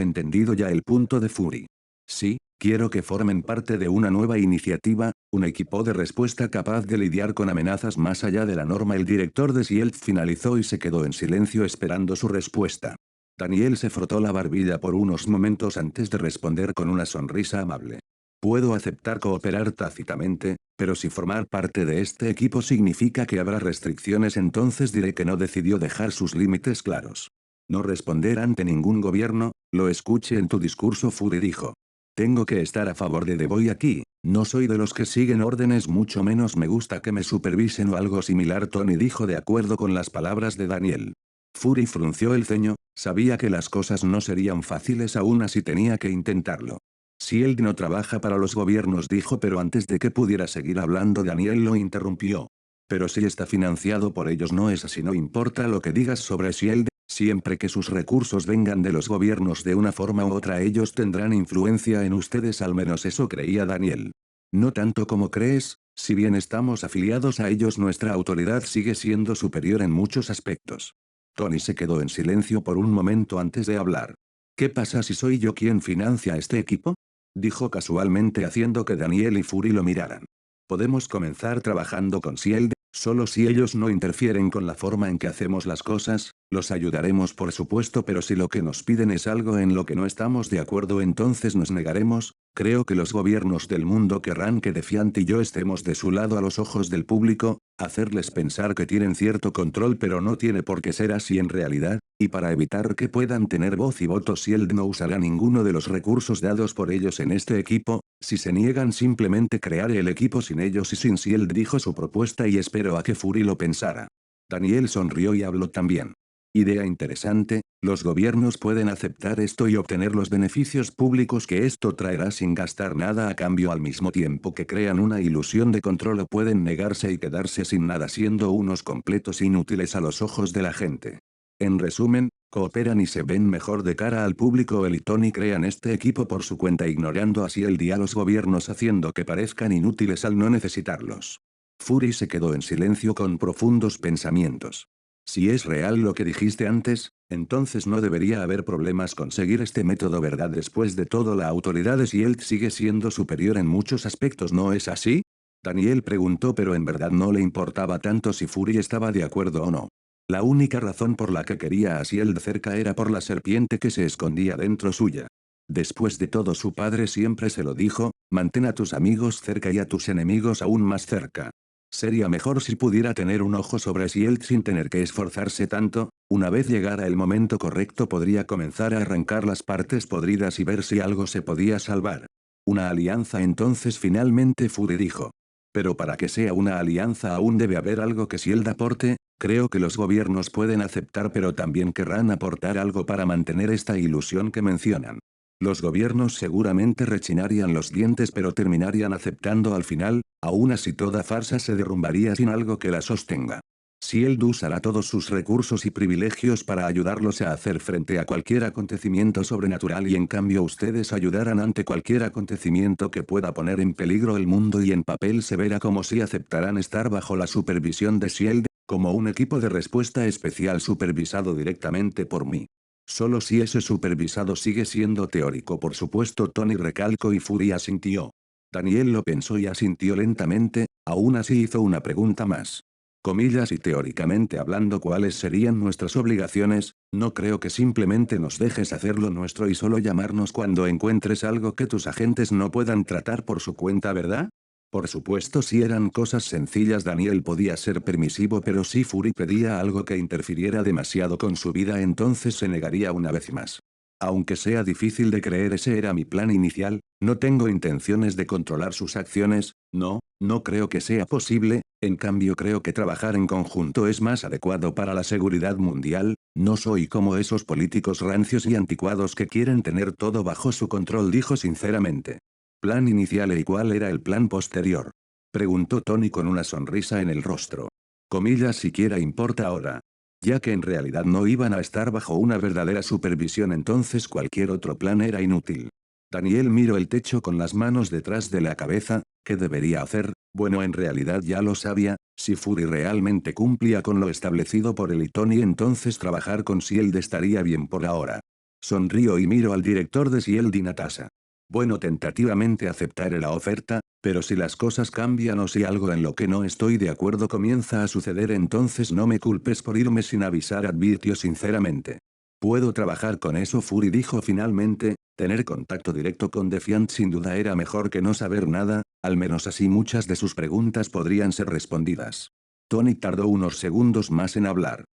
entendido ya el punto de Fury. Sí, quiero que formen parte de una nueva iniciativa, un equipo de respuesta capaz de lidiar con amenazas más allá de la norma. El director de SHIELD finalizó y se quedó en silencio esperando su respuesta. Daniel se frotó la barbilla por unos momentos antes de responder con una sonrisa amable. Puedo aceptar cooperar tácitamente, pero si formar parte de este equipo significa que habrá restricciones entonces diré que no. Decidió dejar sus límites claros. No responder ante ningún gobierno, lo escuché en tu discurso. Fury dijo. Tengo que estar a favor de The Boy aquí, no soy de los que siguen órdenes, mucho menos me gusta que me supervisen o algo similar. Tony dijo de acuerdo con las palabras de Daniel. Fury frunció el ceño, sabía que las cosas no serían fáciles aún así tenía que intentarlo. SHIELD no trabaja para los gobiernos dijo pero antes de que pudiera seguir hablando Daniel lo interrumpió. Pero si está financiado por ellos no es así, no importa lo que digas sobre SHIELD, siempre que sus recursos vengan de los gobiernos de una forma u otra ellos tendrán influencia en ustedes, al menos eso creía Daniel. No tanto como crees, si bien estamos afiliados a ellos nuestra autoridad sigue siendo superior en muchos aspectos. Tony se quedó en silencio por un momento antes de hablar. ¿Qué pasa si soy yo quien financia este equipo? Dijo casualmente haciendo que Daniel y Fury lo miraran. Podemos comenzar trabajando con SHIELD, solo si ellos no interfieren con la forma en que hacemos las cosas, los ayudaremos por supuesto, pero si lo que nos piden es algo en lo que no estamos de acuerdo entonces nos negaremos. Creo que los gobiernos del mundo querrán que Defiant y yo estemos de su lado a los ojos del público, hacerles pensar que tienen cierto control pero no tiene por qué ser así en realidad, y para evitar que puedan tener voz y voto SHIELD no usará ninguno de los recursos dados por ellos en este equipo, si se niegan simplemente crearé el equipo sin ellos y sin SHIELD, dijo su propuesta y esperó a que Fury lo pensara. Daniel sonrió y habló también. Idea interesante, los gobiernos pueden aceptar esto y obtener los beneficios públicos que esto traerá sin gastar nada a cambio al mismo tiempo que crean una ilusión de control o pueden negarse y quedarse sin nada siendo unos completos inútiles a los ojos de la gente. En resumen, cooperan y se ven mejor de cara al público. Él y Tony crean este equipo por su cuenta ignorando así el día a los gobiernos haciendo que parezcan inútiles al no necesitarlos. Fury se quedó en silencio con profundos pensamientos. Si es real lo que dijiste antes, entonces no debería haber problemas con seguir este método, ¿verdad? Después de todo la autoridad de SHIELD sigue siendo superior en muchos aspectos, ¿no es así? Daniel preguntó pero en verdad no le importaba tanto si Fury estaba de acuerdo o no. La única razón por la que quería a SHIELD cerca era por la serpiente que se escondía dentro suya. Después de todo su padre siempre se lo dijo, mantén a tus amigos cerca y a tus enemigos aún más cerca. Sería mejor si pudiera tener un ojo sobre SHIELD sin tener que esforzarse tanto, una vez llegara el momento correcto podría comenzar a arrancar las partes podridas y ver si algo se podía salvar. Una alianza entonces finalmente Fury dijo. Pero para que sea una alianza aún debe haber algo que SHIELD aporte, creo que los gobiernos pueden aceptar pero también querrán aportar algo para mantener esta ilusión que mencionan. Los gobiernos seguramente rechinarían los dientes pero terminarían aceptando al final, aún así toda farsa se derrumbaría sin algo que la sostenga. SHIELD usará todos sus recursos y privilegios para ayudarlos a hacer frente a cualquier acontecimiento sobrenatural y en cambio ustedes ayudarán ante cualquier acontecimiento que pueda poner en peligro el mundo y en papel se verá como si aceptarán estar bajo la supervisión de SHIELD, como un equipo de respuesta especial supervisado directamente por mí. Solo si ese supervisado sigue siendo teórico, por supuesto. Tony recalcó y Fury asintió. Daniel lo pensó y asintió lentamente, aún así hizo una pregunta más. Comillas y teóricamente hablando, ¿cuáles serían nuestras obligaciones? No creo que simplemente nos dejes hacer lo nuestro y solo llamarnos cuando encuentres algo que tus agentes no puedan tratar por su cuenta, ¿verdad? Por supuesto, si eran cosas sencillas Daniel podía ser permisivo, pero si Fury pedía algo que interfiriera demasiado con su vida, entonces se negaría una vez más. Aunque sea difícil de creer, ese era mi plan inicial. No tengo intenciones de controlar sus acciones, no creo que sea posible. En cambio creo que trabajar en conjunto es más adecuado para la seguridad mundial. No soy como esos políticos rancios y anticuados que quieren tener todo bajo su control, dijo sinceramente. ¿Plan inicial y cuál era el plan posterior? Preguntó Tony con una sonrisa en el rostro. Comillas, siquiera importa ahora. Ya que en realidad no iban a estar bajo una verdadera supervisión, entonces cualquier otro plan era inútil. Daniel miró el techo con las manos detrás de la cabeza. ¿Qué debería hacer? Bueno, en realidad ya lo sabía. Si Fury realmente cumplía con lo establecido por él y Tony, entonces trabajar con Shield estaría bien por ahora. Sonrío y miro al director de Shield y Natasha. Bueno, tentativamente aceptaré la oferta, pero si las cosas cambian o si algo en lo que no estoy de acuerdo comienza a suceder, entonces no me culpes por irme sin avisar, advirtió sinceramente. Puedo trabajar con eso, Fury dijo finalmente. Tener contacto directo con Defiant sin duda era mejor que no saber nada, al menos así muchas de sus preguntas podrían ser respondidas. Tony tardó unos segundos más en hablar.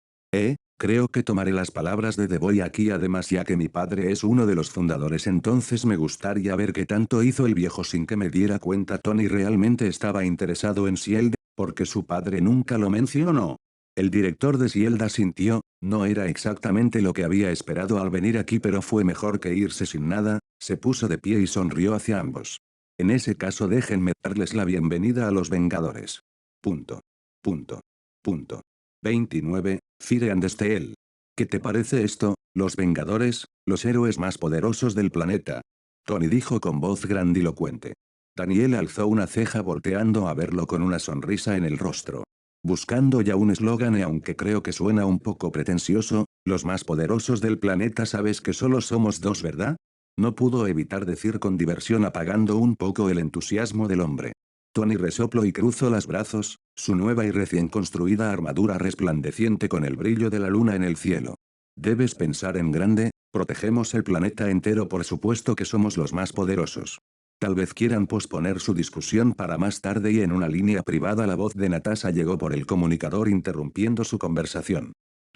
Creo que tomaré las palabras de The Boy aquí, además ya que mi padre es uno de los fundadores, entonces me gustaría ver qué tanto hizo el viejo sin que me diera cuenta. Tony realmente estaba interesado en Shield, porque su padre nunca lo mencionó. El director de Shield asintió. No era exactamente lo que había esperado al venir aquí, pero fue mejor que irse sin nada. Se puso de pie y sonrió hacia ambos. En ese caso déjenme darles la bienvenida a los Vengadores. Punto. Punto. Punto. 29, Fire and Steel. ¿Qué te parece esto? Los Vengadores, los héroes más poderosos del planeta. Tony dijo con voz grandilocuente. Daniel alzó una ceja volteando a verlo con una sonrisa en el rostro. Buscando ya un eslogan, y aunque creo que suena un poco pretencioso, los más poderosos del planeta, sabes que solo somos dos, ¿verdad? No pudo evitar decir con diversión, apagando un poco el entusiasmo del hombre. Tony resopló y cruzó los brazos, su nueva y recién construida armadura resplandeciente con el brillo de la luna en el cielo. Debes pensar en grande, protegemos el planeta entero, por supuesto que somos los más poderosos. Tal vez quieran posponer su discusión para más tarde, y en una línea privada la voz de Natasha llegó por el comunicador interrumpiendo su conversación.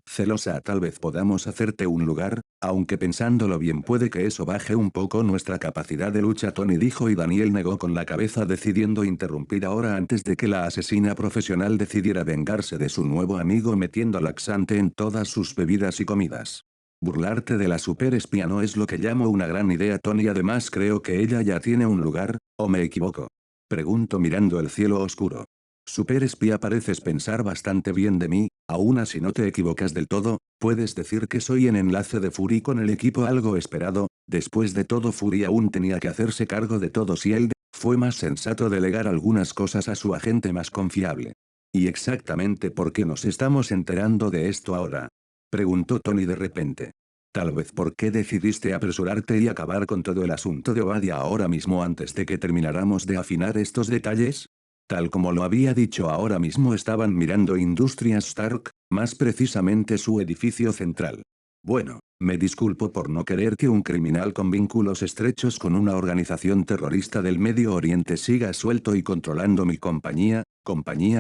Celosa, tal vez podamos hacerte un lugar, aunque pensándolo bien puede que eso baje un poco nuestra capacidad de lucha, Tony dijo, y Daniel negó con la cabeza, decidiendo interrumpir ahora antes de que la asesina profesional decidiera vengarse de su nuevo amigo metiendo laxante en todas sus bebidas y comidas. Burlarte de la superespía no es lo que llamo una gran idea, Tony. Además creo que ella ya tiene un lugar, ¿o me equivoco? Pregunto mirando el cielo oscuro. Superespía, pareces pensar bastante bien de mí, aún así no te equivocas del todo. Puedes decir que soy en enlace de Fury con el equipo, algo esperado. Después de todo, Fury aún tenía que hacerse cargo de todo. Si él fue más sensato delegar algunas cosas a su agente más confiable. ¿Y exactamente por qué nos estamos enterando de esto ahora? Preguntó Tony de repente. Tal vez por qué decidiste apresurarte y acabar con todo el asunto de Obadia ahora mismo antes de que termináramos de afinar estos detalles. Tal como lo había dicho, ahora mismo estaban mirando Industrias Stark, más precisamente su edificio central. Bueno, me disculpo por no querer que un criminal con vínculos estrechos con una organización terrorista del Medio Oriente siga suelto y controlando mi compañía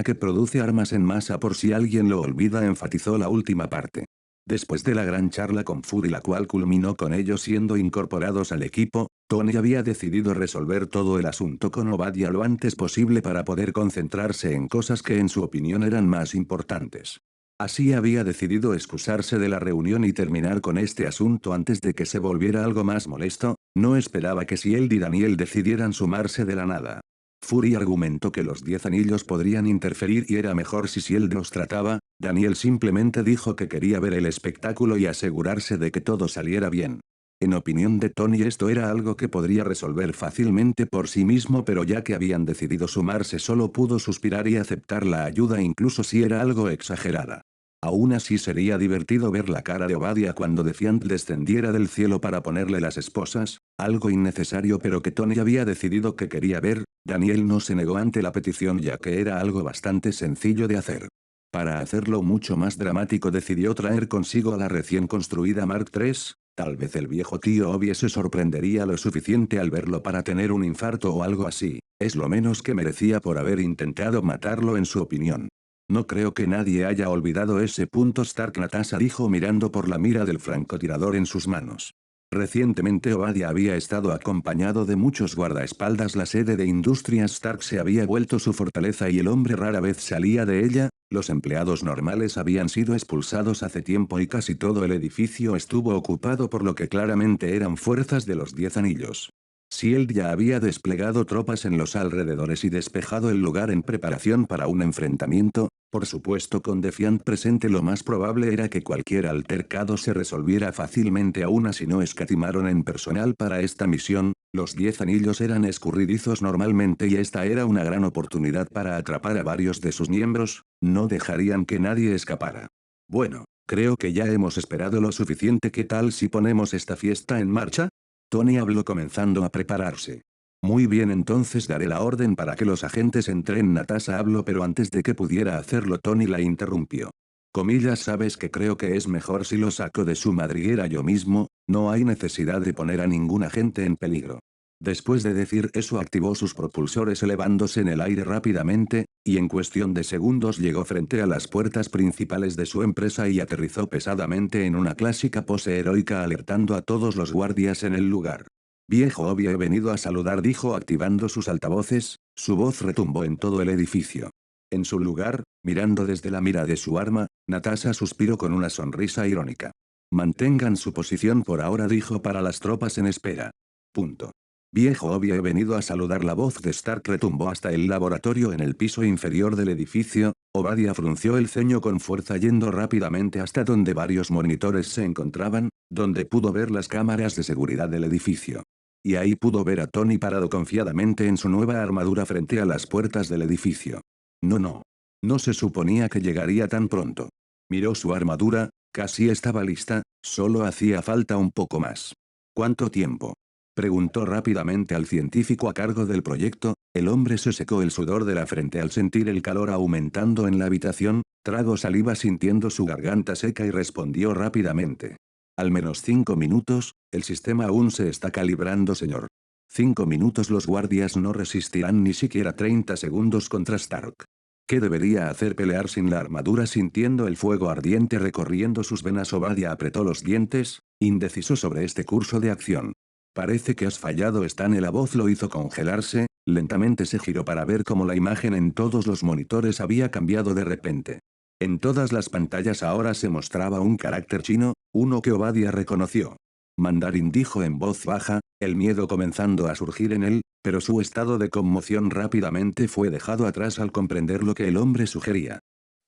que produce armas en masa, por si alguien lo olvida, enfatizó la última parte. Después de la gran charla con Fury, la cual culminó con ellos siendo incorporados al equipo, Tony había decidido resolver todo el asunto con Obadia lo antes posible para poder concentrarse en cosas que en su opinión eran más importantes. Así había decidido excusarse de la reunión y terminar con este asunto antes de que se volviera algo más molesto. No esperaba que Shield y Daniel decidieran sumarse de la nada. Fury argumentó que los 10 anillos podrían interferir y era mejor si Shield los trataba. Daniel simplemente dijo que quería ver el espectáculo y asegurarse de que todo saliera bien. En opinión de Tony, esto era algo que podría resolver fácilmente por sí mismo, pero ya que habían decidido sumarse solo pudo suspirar y aceptar la ayuda, incluso si era algo exagerada. Aún así sería divertido ver la cara de Obadia cuando Defiant descendiera del cielo para ponerle las esposas. Algo innecesario pero que Tony había decidido que quería ver. Daniel no se negó ante la petición ya que era algo bastante sencillo de hacer. Para hacerlo mucho más dramático decidió traer consigo a la recién construida Mark III, tal vez el viejo tío Obi se sorprendería lo suficiente al verlo para tener un infarto o algo así, es lo menos que merecía por haber intentado matarlo en su opinión. No creo que nadie haya olvidado ese punto Stark Natasha dijo mirando por la mira del francotirador en sus manos. Recientemente Obadiah había estado acompañado de muchos guardaespaldas. La sede de Industrias Stark se había vuelto su fortaleza y el hombre rara vez salía de ella. Los empleados normales habían sido expulsados hace tiempo y casi todo el edificio estuvo ocupado por lo que claramente eran fuerzas de los 10 anillos. Shield ya había desplegado tropas en los alrededores y despejado el lugar en preparación para un enfrentamiento. Por supuesto, con Defiant presente lo más probable era que cualquier altercado se resolviera fácilmente. Aún así no escatimaron en personal para esta misión. Los 10 anillos eran escurridizos normalmente y esta era una gran oportunidad para atrapar a varios de sus miembros. No dejarían que nadie escapara. Bueno, creo que ya hemos esperado lo suficiente. ¿Qué tal si ponemos esta fiesta en marcha? Tony habló comenzando a prepararse. Muy bien, entonces daré la orden para que los agentes entren. Natasha habló, pero antes de que pudiera hacerlo Tony la interrumpió. Comillas, sabes que creo que es mejor si lo saco de su madriguera yo mismo, no hay necesidad de poner a ningún agente en peligro. Después de decir eso activó sus propulsores elevándose en el aire rápidamente, y en cuestión de segundos llegó frente a las puertas principales de su empresa y aterrizó pesadamente en una clásica pose heroica alertando a todos los guardias en el lugar. Viejo Obi, he venido a saludar, dijo activando sus altavoces, su voz retumbó en todo el edificio. En su lugar, mirando desde la mira de su arma, Natasha suspiró con una sonrisa irónica. Mantengan su posición por ahora, dijo para las tropas en espera. Punto. Viejo Obi, he venido a saludar. La voz de Stark retumbó hasta el laboratorio en el piso inferior del edificio. Obadiah frunció el ceño con fuerza yendo rápidamente hasta donde varios monitores se encontraban, donde pudo ver las cámaras de seguridad del edificio. Y ahí pudo ver a Tony parado confiadamente en su nueva armadura frente a las puertas del edificio. No. No se suponía que llegaría tan pronto. Miró su armadura, casi estaba lista, solo hacía falta un poco más. ¿Cuánto tiempo? Preguntó rápidamente al científico a cargo del proyecto. El hombre se secó el sudor de la frente al sentir el calor aumentando en la habitación, tragó saliva sintiendo su garganta seca y respondió rápidamente. Al menos 5 minutos, el sistema aún se está calibrando, señor. 5 minutos. Los guardias no resistirán ni siquiera 30 segundos contra Stark. ¿Qué debería hacer? Pelear sin la armadura sintiendo el fuego ardiente recorriendo sus venas. Obadiah apretó los dientes, indeciso sobre este curso de acción. Parece que has fallado, Stane. La voz lo hizo congelarse, lentamente se giró para ver cómo la imagen en todos los monitores había cambiado de repente. En todas las pantallas ahora se mostraba un carácter chino, uno que Obadiah reconoció. Mandarín, dijo en voz baja, el miedo comenzando a surgir en él, pero su estado de conmoción rápidamente fue dejado atrás al comprender lo que el hombre sugería.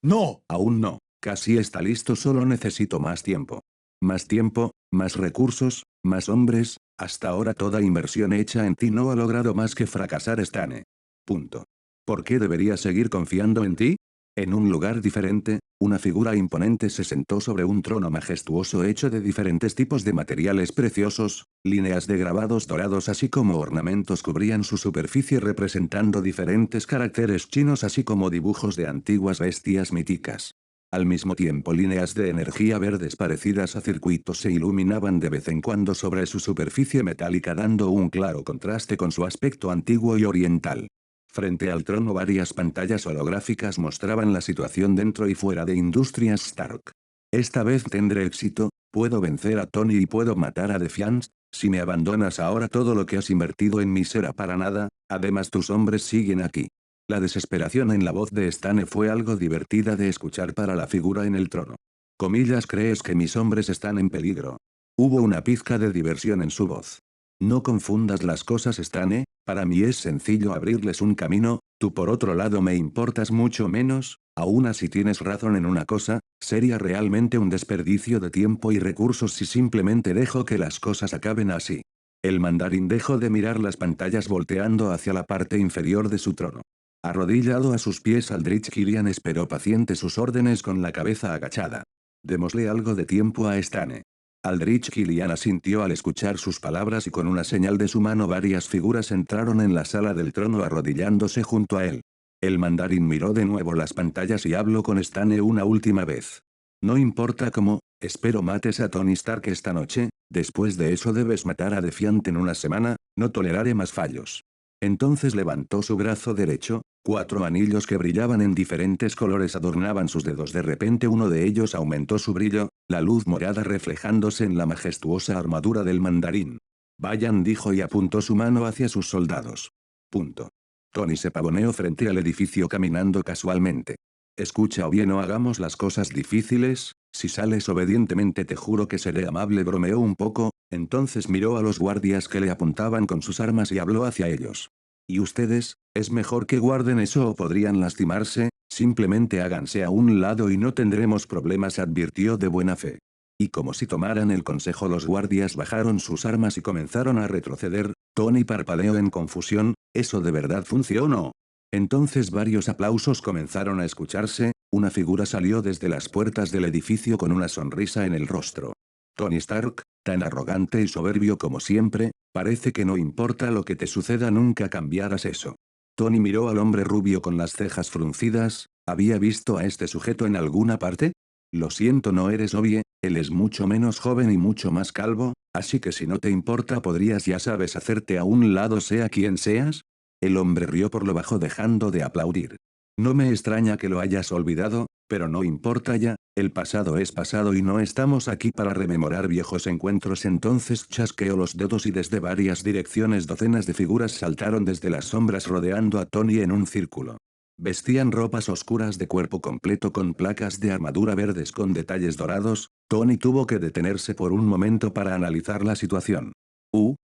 No, aún no, casi está listo, solo necesito más tiempo. Más tiempo, más recursos, más hombres, hasta ahora toda inversión hecha en ti no ha logrado más que fracasar, Stane. Punto. ¿Por qué debería seguir confiando en ti? En un lugar diferente, una figura imponente se sentó sobre un trono majestuoso hecho de diferentes tipos de materiales preciosos, líneas de grabados dorados así como ornamentos cubrían su superficie representando diferentes caracteres chinos así como dibujos de antiguas bestias míticas. Al mismo tiempo líneas de energía verdes parecidas a circuitos se iluminaban de vez en cuando sobre su superficie metálica dando un claro contraste con su aspecto antiguo y oriental. Frente al trono varias pantallas holográficas mostraban la situación dentro y fuera de Industrias Stark. Esta vez tendré éxito, puedo vencer a Tony y puedo matar a Defiant. Si me abandonas ahora todo lo que has invertido en mí será para nada, además tus hombres siguen aquí. La desesperación en la voz de Stane fue algo divertida de escuchar para la figura en el trono. Comillas, ¿crees que mis hombres están en peligro? Hubo una pizca de diversión en su voz. No confundas las cosas, Stane, para mí es sencillo abrirles un camino, tú por otro lado me importas mucho menos, aún así tienes razón en una cosa, sería realmente un desperdicio de tiempo y recursos si simplemente dejo que las cosas acaben así. El mandarín dejó de mirar las pantallas volteando hacia la parte inferior de su trono. Arrodillado a sus pies Aldrich Killian esperó paciente sus órdenes con la cabeza agachada. Démosle algo de tiempo a Stane. Aldrich Killian asintió al escuchar sus palabras y con una señal de su mano varias figuras entraron en la sala del trono arrodillándose junto a él. El mandarín miró de nuevo las pantallas y habló con Stane una última vez. No importa cómo, espero mates a Tony Stark esta noche, después de eso debes matar a Defiant en una semana, no toleraré más fallos. Entonces levantó su brazo derecho, 4 anillos que brillaban en diferentes colores adornaban sus dedos. De repente uno de ellos aumentó su brillo, la luz morada reflejándose en la majestuosa armadura del mandarín. Vayan, dijo y apuntó su mano hacia sus soldados. Punto. Tony se pavoneó frente al edificio caminando casualmente. Escucha o bien no hagamos las cosas difíciles, si sales obedientemente te juro que seré amable, bromeó un poco, entonces miró a los guardias que le apuntaban con sus armas y habló hacia ellos. ¿Y ustedes? Es mejor que guarden eso o podrían lastimarse, simplemente háganse a un lado y no tendremos problemas, advirtió de buena fe. Y como si tomaran el consejo, los guardias bajaron sus armas y comenzaron a retroceder. Tony parpadeó en confusión, ¿eso de verdad funcionó? Entonces varios aplausos comenzaron a escucharse, una figura salió desde las puertas del edificio con una sonrisa en el rostro. Tony Stark, tan arrogante y soberbio como siempre, parece que no importa lo que te suceda, nunca cambiarás eso. Tony miró al hombre rubio con las cejas fruncidas, ¿había visto a este sujeto en alguna parte? Lo siento, no eres obvio, él es mucho menos joven y mucho más calvo, así que si no te importa podrías, ya sabes, hacerte a un lado sea quien seas. El hombre rió por lo bajo dejando de aplaudir. No me extraña que lo hayas olvidado, pero no importa ya, el pasado es pasado y no estamos aquí para rememorar viejos encuentros. Entonces chasqueó los dedos y desde varias direcciones docenas de figuras saltaron desde las sombras rodeando a Tony en un círculo. Vestían ropas oscuras de cuerpo completo con placas de armadura verdes con detalles dorados. Tony tuvo que detenerse por un momento para analizar la situación.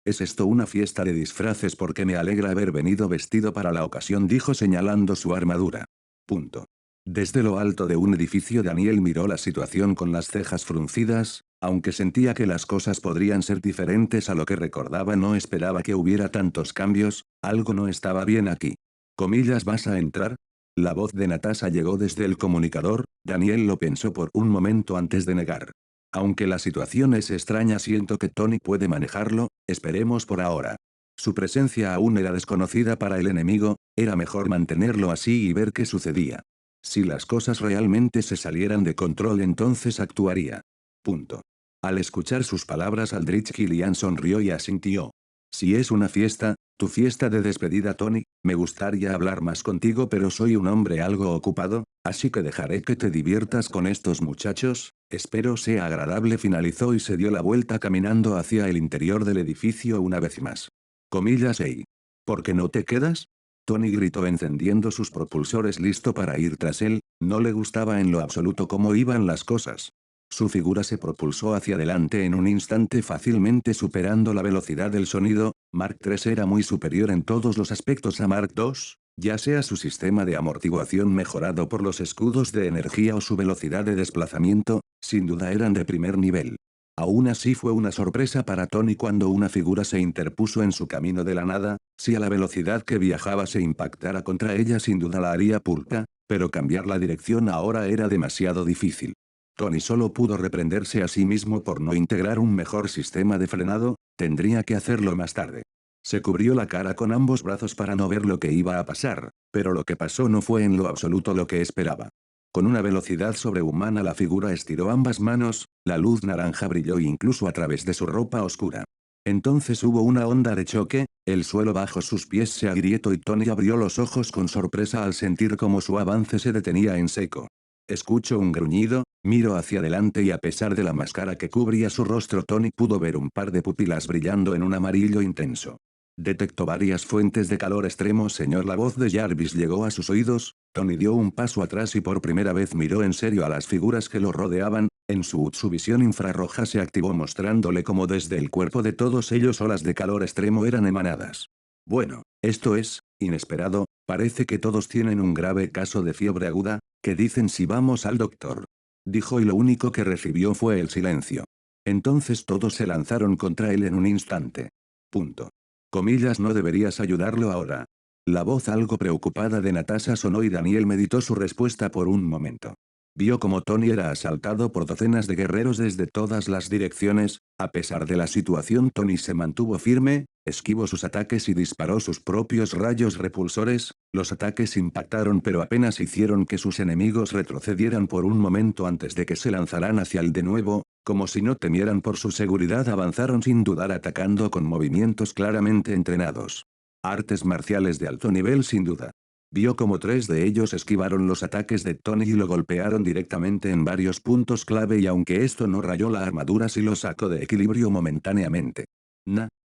¿Es esto una fiesta de disfraces? Porque me alegra haber venido vestido para la ocasión, dijo señalando su armadura. Punto. Desde lo alto de un edificio Daniel miró la situación con las cejas fruncidas, aunque sentía que las cosas podrían ser diferentes a lo que recordaba, no esperaba que hubiera tantos cambios, algo no estaba bien aquí. Comillas, ¿vas a entrar? La voz de Natasha llegó desde el comunicador. Daniel lo pensó por un momento antes de negar. Aunque la situación es extraña, siento que Tony puede manejarlo, esperemos por ahora. Su presencia aún era desconocida para el enemigo, era mejor mantenerlo así y ver qué sucedía. Si las cosas realmente se salieran de control, entonces actuaría. Punto. Al escuchar sus palabras, Aldrich Killian sonrió y asintió. Si es una fiesta, tu fiesta de despedida, Tony, me gustaría hablar más contigo, pero soy un hombre algo ocupado, así que dejaré que te diviertas con estos muchachos, espero sea agradable, finalizó y se dio la vuelta caminando hacia el interior del edificio una vez más. Comillas, hey. ¿Por qué no te quedas? Tony gritó encendiendo sus propulsores listo para ir tras él, no le gustaba en lo absoluto cómo iban las cosas. Su figura se propulsó hacia adelante en un instante, fácilmente superando la velocidad del sonido. Mark III era muy superior en todos los aspectos a Mark II, ya sea su sistema de amortiguación mejorado por los escudos de energía o su velocidad de desplazamiento, sin duda eran de primer nivel. Aún así fue una sorpresa para Tony cuando una figura se interpuso en su camino de la nada. Si a la velocidad que viajaba se impactara contra ella, sin duda la haría pulpa, pero cambiar la dirección ahora era demasiado difícil. Tony solo pudo reprenderse a sí mismo por no integrar un mejor sistema de frenado, tendría que hacerlo más tarde. Se cubrió la cara con ambos brazos para no ver lo que iba a pasar, pero lo que pasó no fue en lo absoluto lo que esperaba. Con una velocidad sobrehumana la figura estiró ambas manos, la luz naranja brilló incluso a través de su ropa oscura. Entonces hubo una onda de choque, el suelo bajo sus pies se agrietó y Tony abrió los ojos con sorpresa al sentir cómo su avance se detenía en seco. Escuchó un gruñido, miró hacia adelante y a pesar de la máscara que cubría su rostro, Tony pudo ver un par de pupilas brillando en un amarillo intenso. Detectó varias fuentes de calor extremo, señor. La voz de Jarvis llegó a sus oídos. Tony dio un paso atrás y por primera vez miró en serio a las figuras que lo rodeaban. Su visión infrarroja se activó mostrándole cómo desde el cuerpo de todos ellos olas de calor extremo eran emanadas. Bueno, esto es inesperado, parece que todos tienen un grave caso de fiebre aguda. ¿Qué dicen si vamos al doctor? Dijo y lo único que recibió fue el silencio. Entonces todos se lanzaron contra él en un instante. Punto. Comillas, no deberías ayudarlo ahora. La voz algo preocupada de Natasha sonó y Daniel meditó su respuesta por un momento. Vio como Tony era asaltado por docenas de guerreros desde todas las direcciones. A pesar de la situación, Tony se mantuvo firme, esquivó sus ataques y disparó sus propios rayos repulsores. Los ataques impactaron pero apenas hicieron que sus enemigos retrocedieran por un momento antes de que se lanzaran hacia él de nuevo. Como si no temieran por su seguridad, avanzaron sin dudar atacando con movimientos claramente entrenados. Artes marciales de alto nivel sin duda. Vio como 3 de ellos esquivaron los ataques de Tony y lo golpearon directamente en varios puntos clave, y aunque esto no rayó la armadura, sí lo sacó de equilibrio momentáneamente.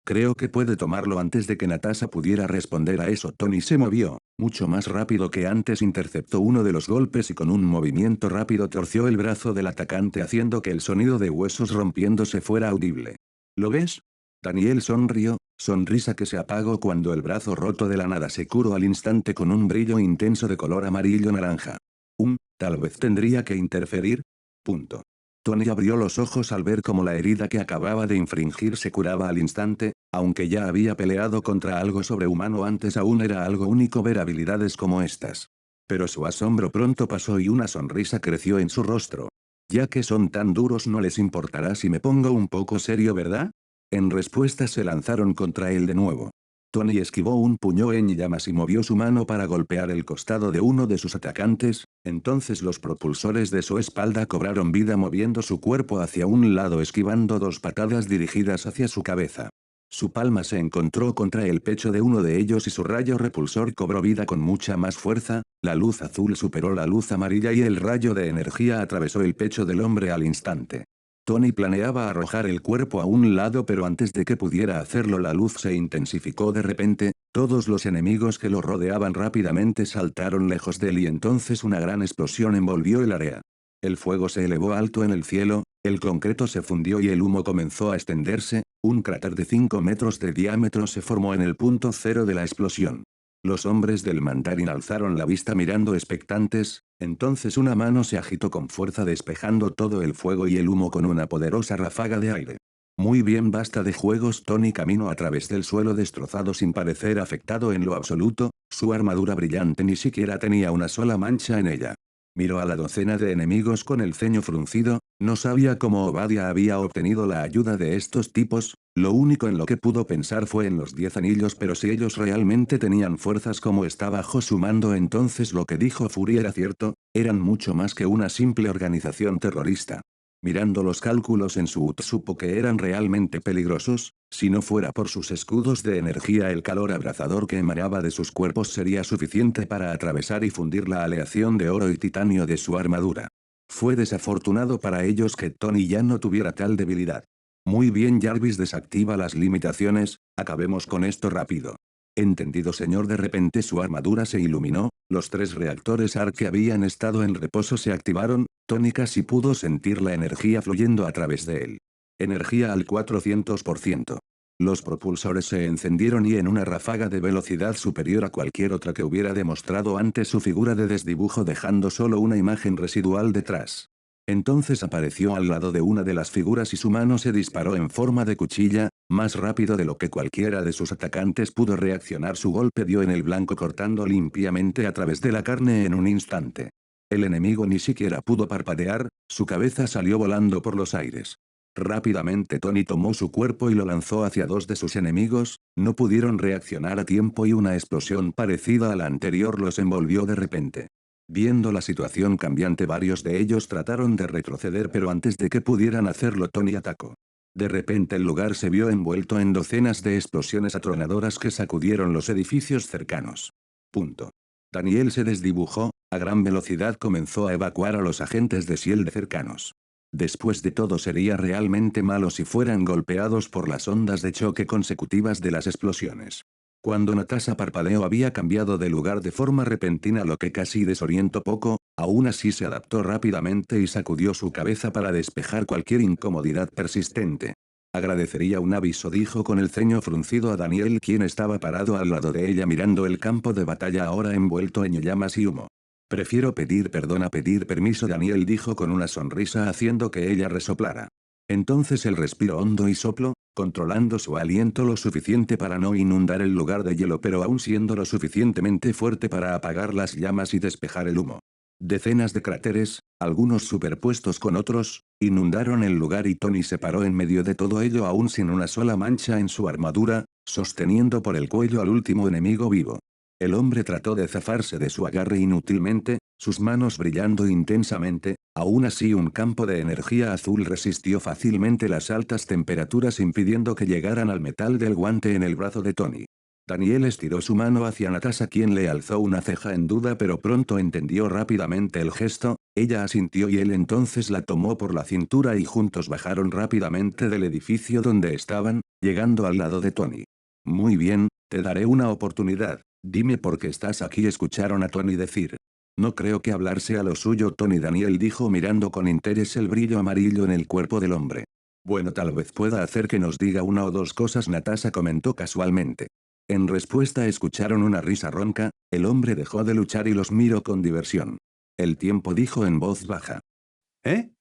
Creo que puede tomarlo. Antes de que Natasha pudiera responder a eso, Tony se movió, mucho más rápido que antes, interceptó uno de los golpes y con un movimiento rápido torció el brazo del atacante haciendo que el sonido de huesos rompiéndose fuera audible. ¿Lo ves? Daniel sonrió, sonrisa que se apagó cuando el brazo roto de la nada se curó al instante con un brillo intenso de color amarillo-naranja. Tal vez tendría que interferir. Punto. Tony abrió los ojos al ver cómo la herida que acababa de infringir se curaba al instante. Aunque ya había peleado contra algo sobrehumano antes, aún era algo único ver habilidades como estas. Pero su asombro pronto pasó y una sonrisa creció en su rostro. Ya que son tan duros, no les importará si me pongo un poco serio, ¿verdad? En respuesta se lanzaron contra él de nuevo. Tony esquivó un puño en llamas y movió su mano para golpear el costado de uno de sus atacantes. Entonces los propulsores de su espalda cobraron vida moviendo su cuerpo hacia un lado, esquivando 2 patadas dirigidas hacia su cabeza. Su palma se encontró contra el pecho de uno de ellos y su rayo repulsor cobró vida con mucha más fuerza. La luz azul superó la luz amarilla y el rayo de energía atravesó el pecho del hombre al instante. Tony planeaba arrojar el cuerpo a un lado, pero antes de que pudiera hacerlo la luz se intensificó de repente. Todos los enemigos que lo rodeaban rápidamente saltaron lejos de él y entonces una gran explosión envolvió el área. El fuego se elevó alto en el cielo, el concreto se fundió y el humo comenzó a extenderse. Un cráter de 5 metros de diámetro se formó en el punto cero de la explosión. Los hombres del mandarín alzaron la vista mirando expectantes. Entonces una mano se agitó con fuerza despejando todo el fuego y el humo con una poderosa ráfaga de aire. Muy bien, basta de juegos. Tony caminó a través del suelo destrozado sin parecer afectado en lo absoluto. Su armadura brillante ni siquiera tenía una sola mancha en ella. Miró a la docena de enemigos con el ceño fruncido. No sabía cómo Obadiah había obtenido la ayuda de estos tipos. Lo único en lo que pudo pensar fue en los 10 anillos, pero si ellos realmente tenían fuerzas como está bajo su mando, entonces lo que dijo Fury era cierto, eran mucho más que una simple organización terrorista. Mirando los cálculos en su UT supo que eran realmente peligrosos. Si no fuera por sus escudos de energía, el calor abrasador que emanaba de sus cuerpos sería suficiente para atravesar y fundir la aleación de oro y titanio de su armadura. Fue desafortunado para ellos que Tony ya no tuviera tal debilidad. Muy bien, Jarvis, desactiva las limitaciones, acabemos con esto rápido. Entendido, señor. De repente su armadura se iluminó, los 3 reactores ARC que habían estado en reposo se activaron. Tony casi pudo sentir la energía fluyendo a través de él. Energía al 400%. Los propulsores se encendieron y en una ráfaga de velocidad superior a cualquier otra que hubiera demostrado antes su figura de desdibujo, dejando solo una imagen residual detrás. Entonces apareció al lado de una de las figuras y su mano se disparó en forma de cuchilla. Más rápido de lo que cualquiera de sus atacantes pudo reaccionar, su golpe dio en el blanco cortando limpiamente a través de la carne en un instante. El enemigo ni siquiera pudo parpadear, su cabeza salió volando por los aires. Rápidamente Tony tomó su cuerpo y lo lanzó hacia 2 de sus enemigos. No pudieron reaccionar a tiempo y una explosión parecida a la anterior los envolvió de repente. Viendo la situación cambiante, varios de ellos trataron de retroceder, pero antes de que pudieran hacerlo Tony atacó. De repente el lugar se vio envuelto en docenas de explosiones atronadoras que sacudieron los edificios cercanos. Daniel se desdibujó, a gran velocidad comenzó a evacuar a los agentes de SHIELD cercanos. Después de todo, sería realmente malo si fueran golpeados por las ondas de choque consecutivas de las explosiones. Cuando Natasha parpadeó había cambiado de lugar de forma repentina, lo que casi desorientó poco. Aún así se adaptó rápidamente y sacudió su cabeza para despejar cualquier incomodidad persistente. Agradecería un aviso, dijo con el ceño fruncido a Daniel, quien estaba parado al lado de ella mirando el campo de batalla ahora envuelto en llamas y humo. Prefiero pedir perdón a pedir permiso, Daniel dijo con una sonrisa haciendo que ella resoplara. Entonces él respiró hondo y sopló, controlando su aliento lo suficiente para no inundar el lugar de hielo, pero aún siendo lo suficientemente fuerte para apagar las llamas y despejar el humo. Decenas de cráteres, algunos superpuestos con otros, inundaron el lugar y Tony se paró en medio de todo ello aún sin una sola mancha en su armadura, sosteniendo por el cuello al último enemigo vivo. El hombre trató de zafarse de su agarre inútilmente, sus manos brillando intensamente, aún así un campo de energía azul resistió fácilmente las altas temperaturas impidiendo que llegaran al metal del guante en el brazo de Tony. Daniel estiró su mano hacia Natasha quien le alzó una ceja en duda pero pronto entendió rápidamente el gesto, ella asintió y él entonces la tomó por la cintura y juntos bajaron rápidamente del edificio donde estaban, llegando al lado de Tony. Muy bien, te daré una oportunidad, dime por qué estás aquí escucharon a Tony decir. No creo que hablar sea lo suyo Tony Daniel dijo mirando con interés el brillo amarillo en el cuerpo del hombre. Bueno tal vez pueda hacer que nos diga una o dos cosas Natasha comentó casualmente. En respuesta escucharon una risa ronca, el hombre dejó de luchar y los miró con diversión. El tiempo dijo en voz baja.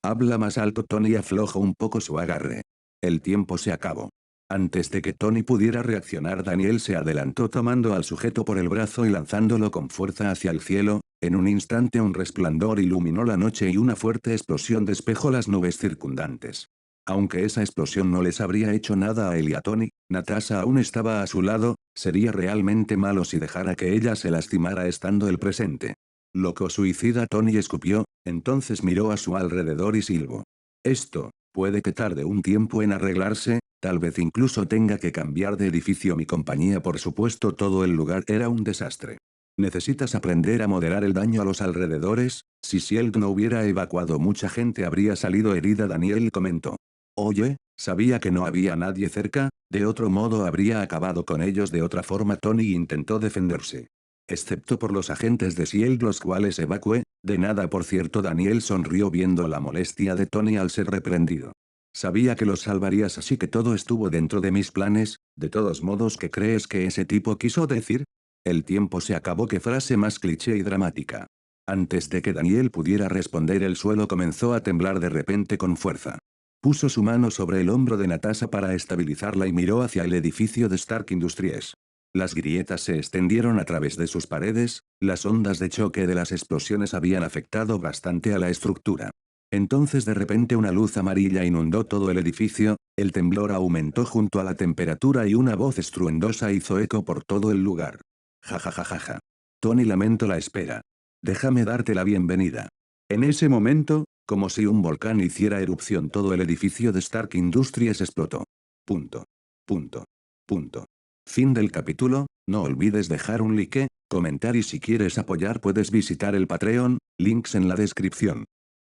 Habla más alto Tony aflojó un poco su agarre. El tiempo se acabó. Antes de que Tony pudiera reaccionar Daniel se adelantó tomando al sujeto por el brazo y lanzándolo con fuerza hacia el cielo, en un instante un resplandor iluminó la noche y una fuerte explosión despejó las nubes circundantes. Aunque esa explosión no les habría hecho nada a él y a Tony, Natasha aún estaba a su lado, sería realmente malo si dejara que ella se lastimara estando él presente. Loco suicida Tony escupió, entonces miró a su alrededor y silbó. Esto, puede que tarde un tiempo en arreglarse, tal vez incluso tenga que cambiar de edificio mi compañía por supuesto todo el lugar era un desastre. Necesitas aprender a moderar el daño a los alrededores, si Shield no hubiera evacuado mucha gente habría salido herida Daniel comentó. Oye, sabía que no había nadie cerca, de otro modo habría acabado con ellos de otra forma Tony intentó defenderse. Excepto por los agentes de Shield los cuales evacué, de nada por cierto Daniel sonrió viendo la molestia de Tony al ser reprendido. Sabía que los salvarías así que todo estuvo dentro de mis planes, de todos modos ¿qué crees que ese tipo quiso decir? El tiempo se acabó qué frase más cliché y dramática. Antes de que Daniel pudiera responder el suelo comenzó a temblar de repente con fuerza. Puso su mano sobre el hombro de Natasha para estabilizarla y miró hacia el edificio de Stark Industries. Las grietas se extendieron a través de sus paredes, las ondas de choque de las explosiones habían afectado bastante a la estructura. Entonces de repente una luz amarilla inundó todo el edificio, el temblor aumentó junto a la temperatura y una voz estruendosa hizo eco por todo el lugar. Ja. Tony lamento la espera. Déjame darte la bienvenida. En ese momento, como si un volcán hiciera erupción todo el edificio de Stark Industries explotó. Punto. Punto. Punto. Fin del capítulo, no olvides dejar un like, comentar y si quieres apoyar puedes visitar el Patreon, links en la descripción.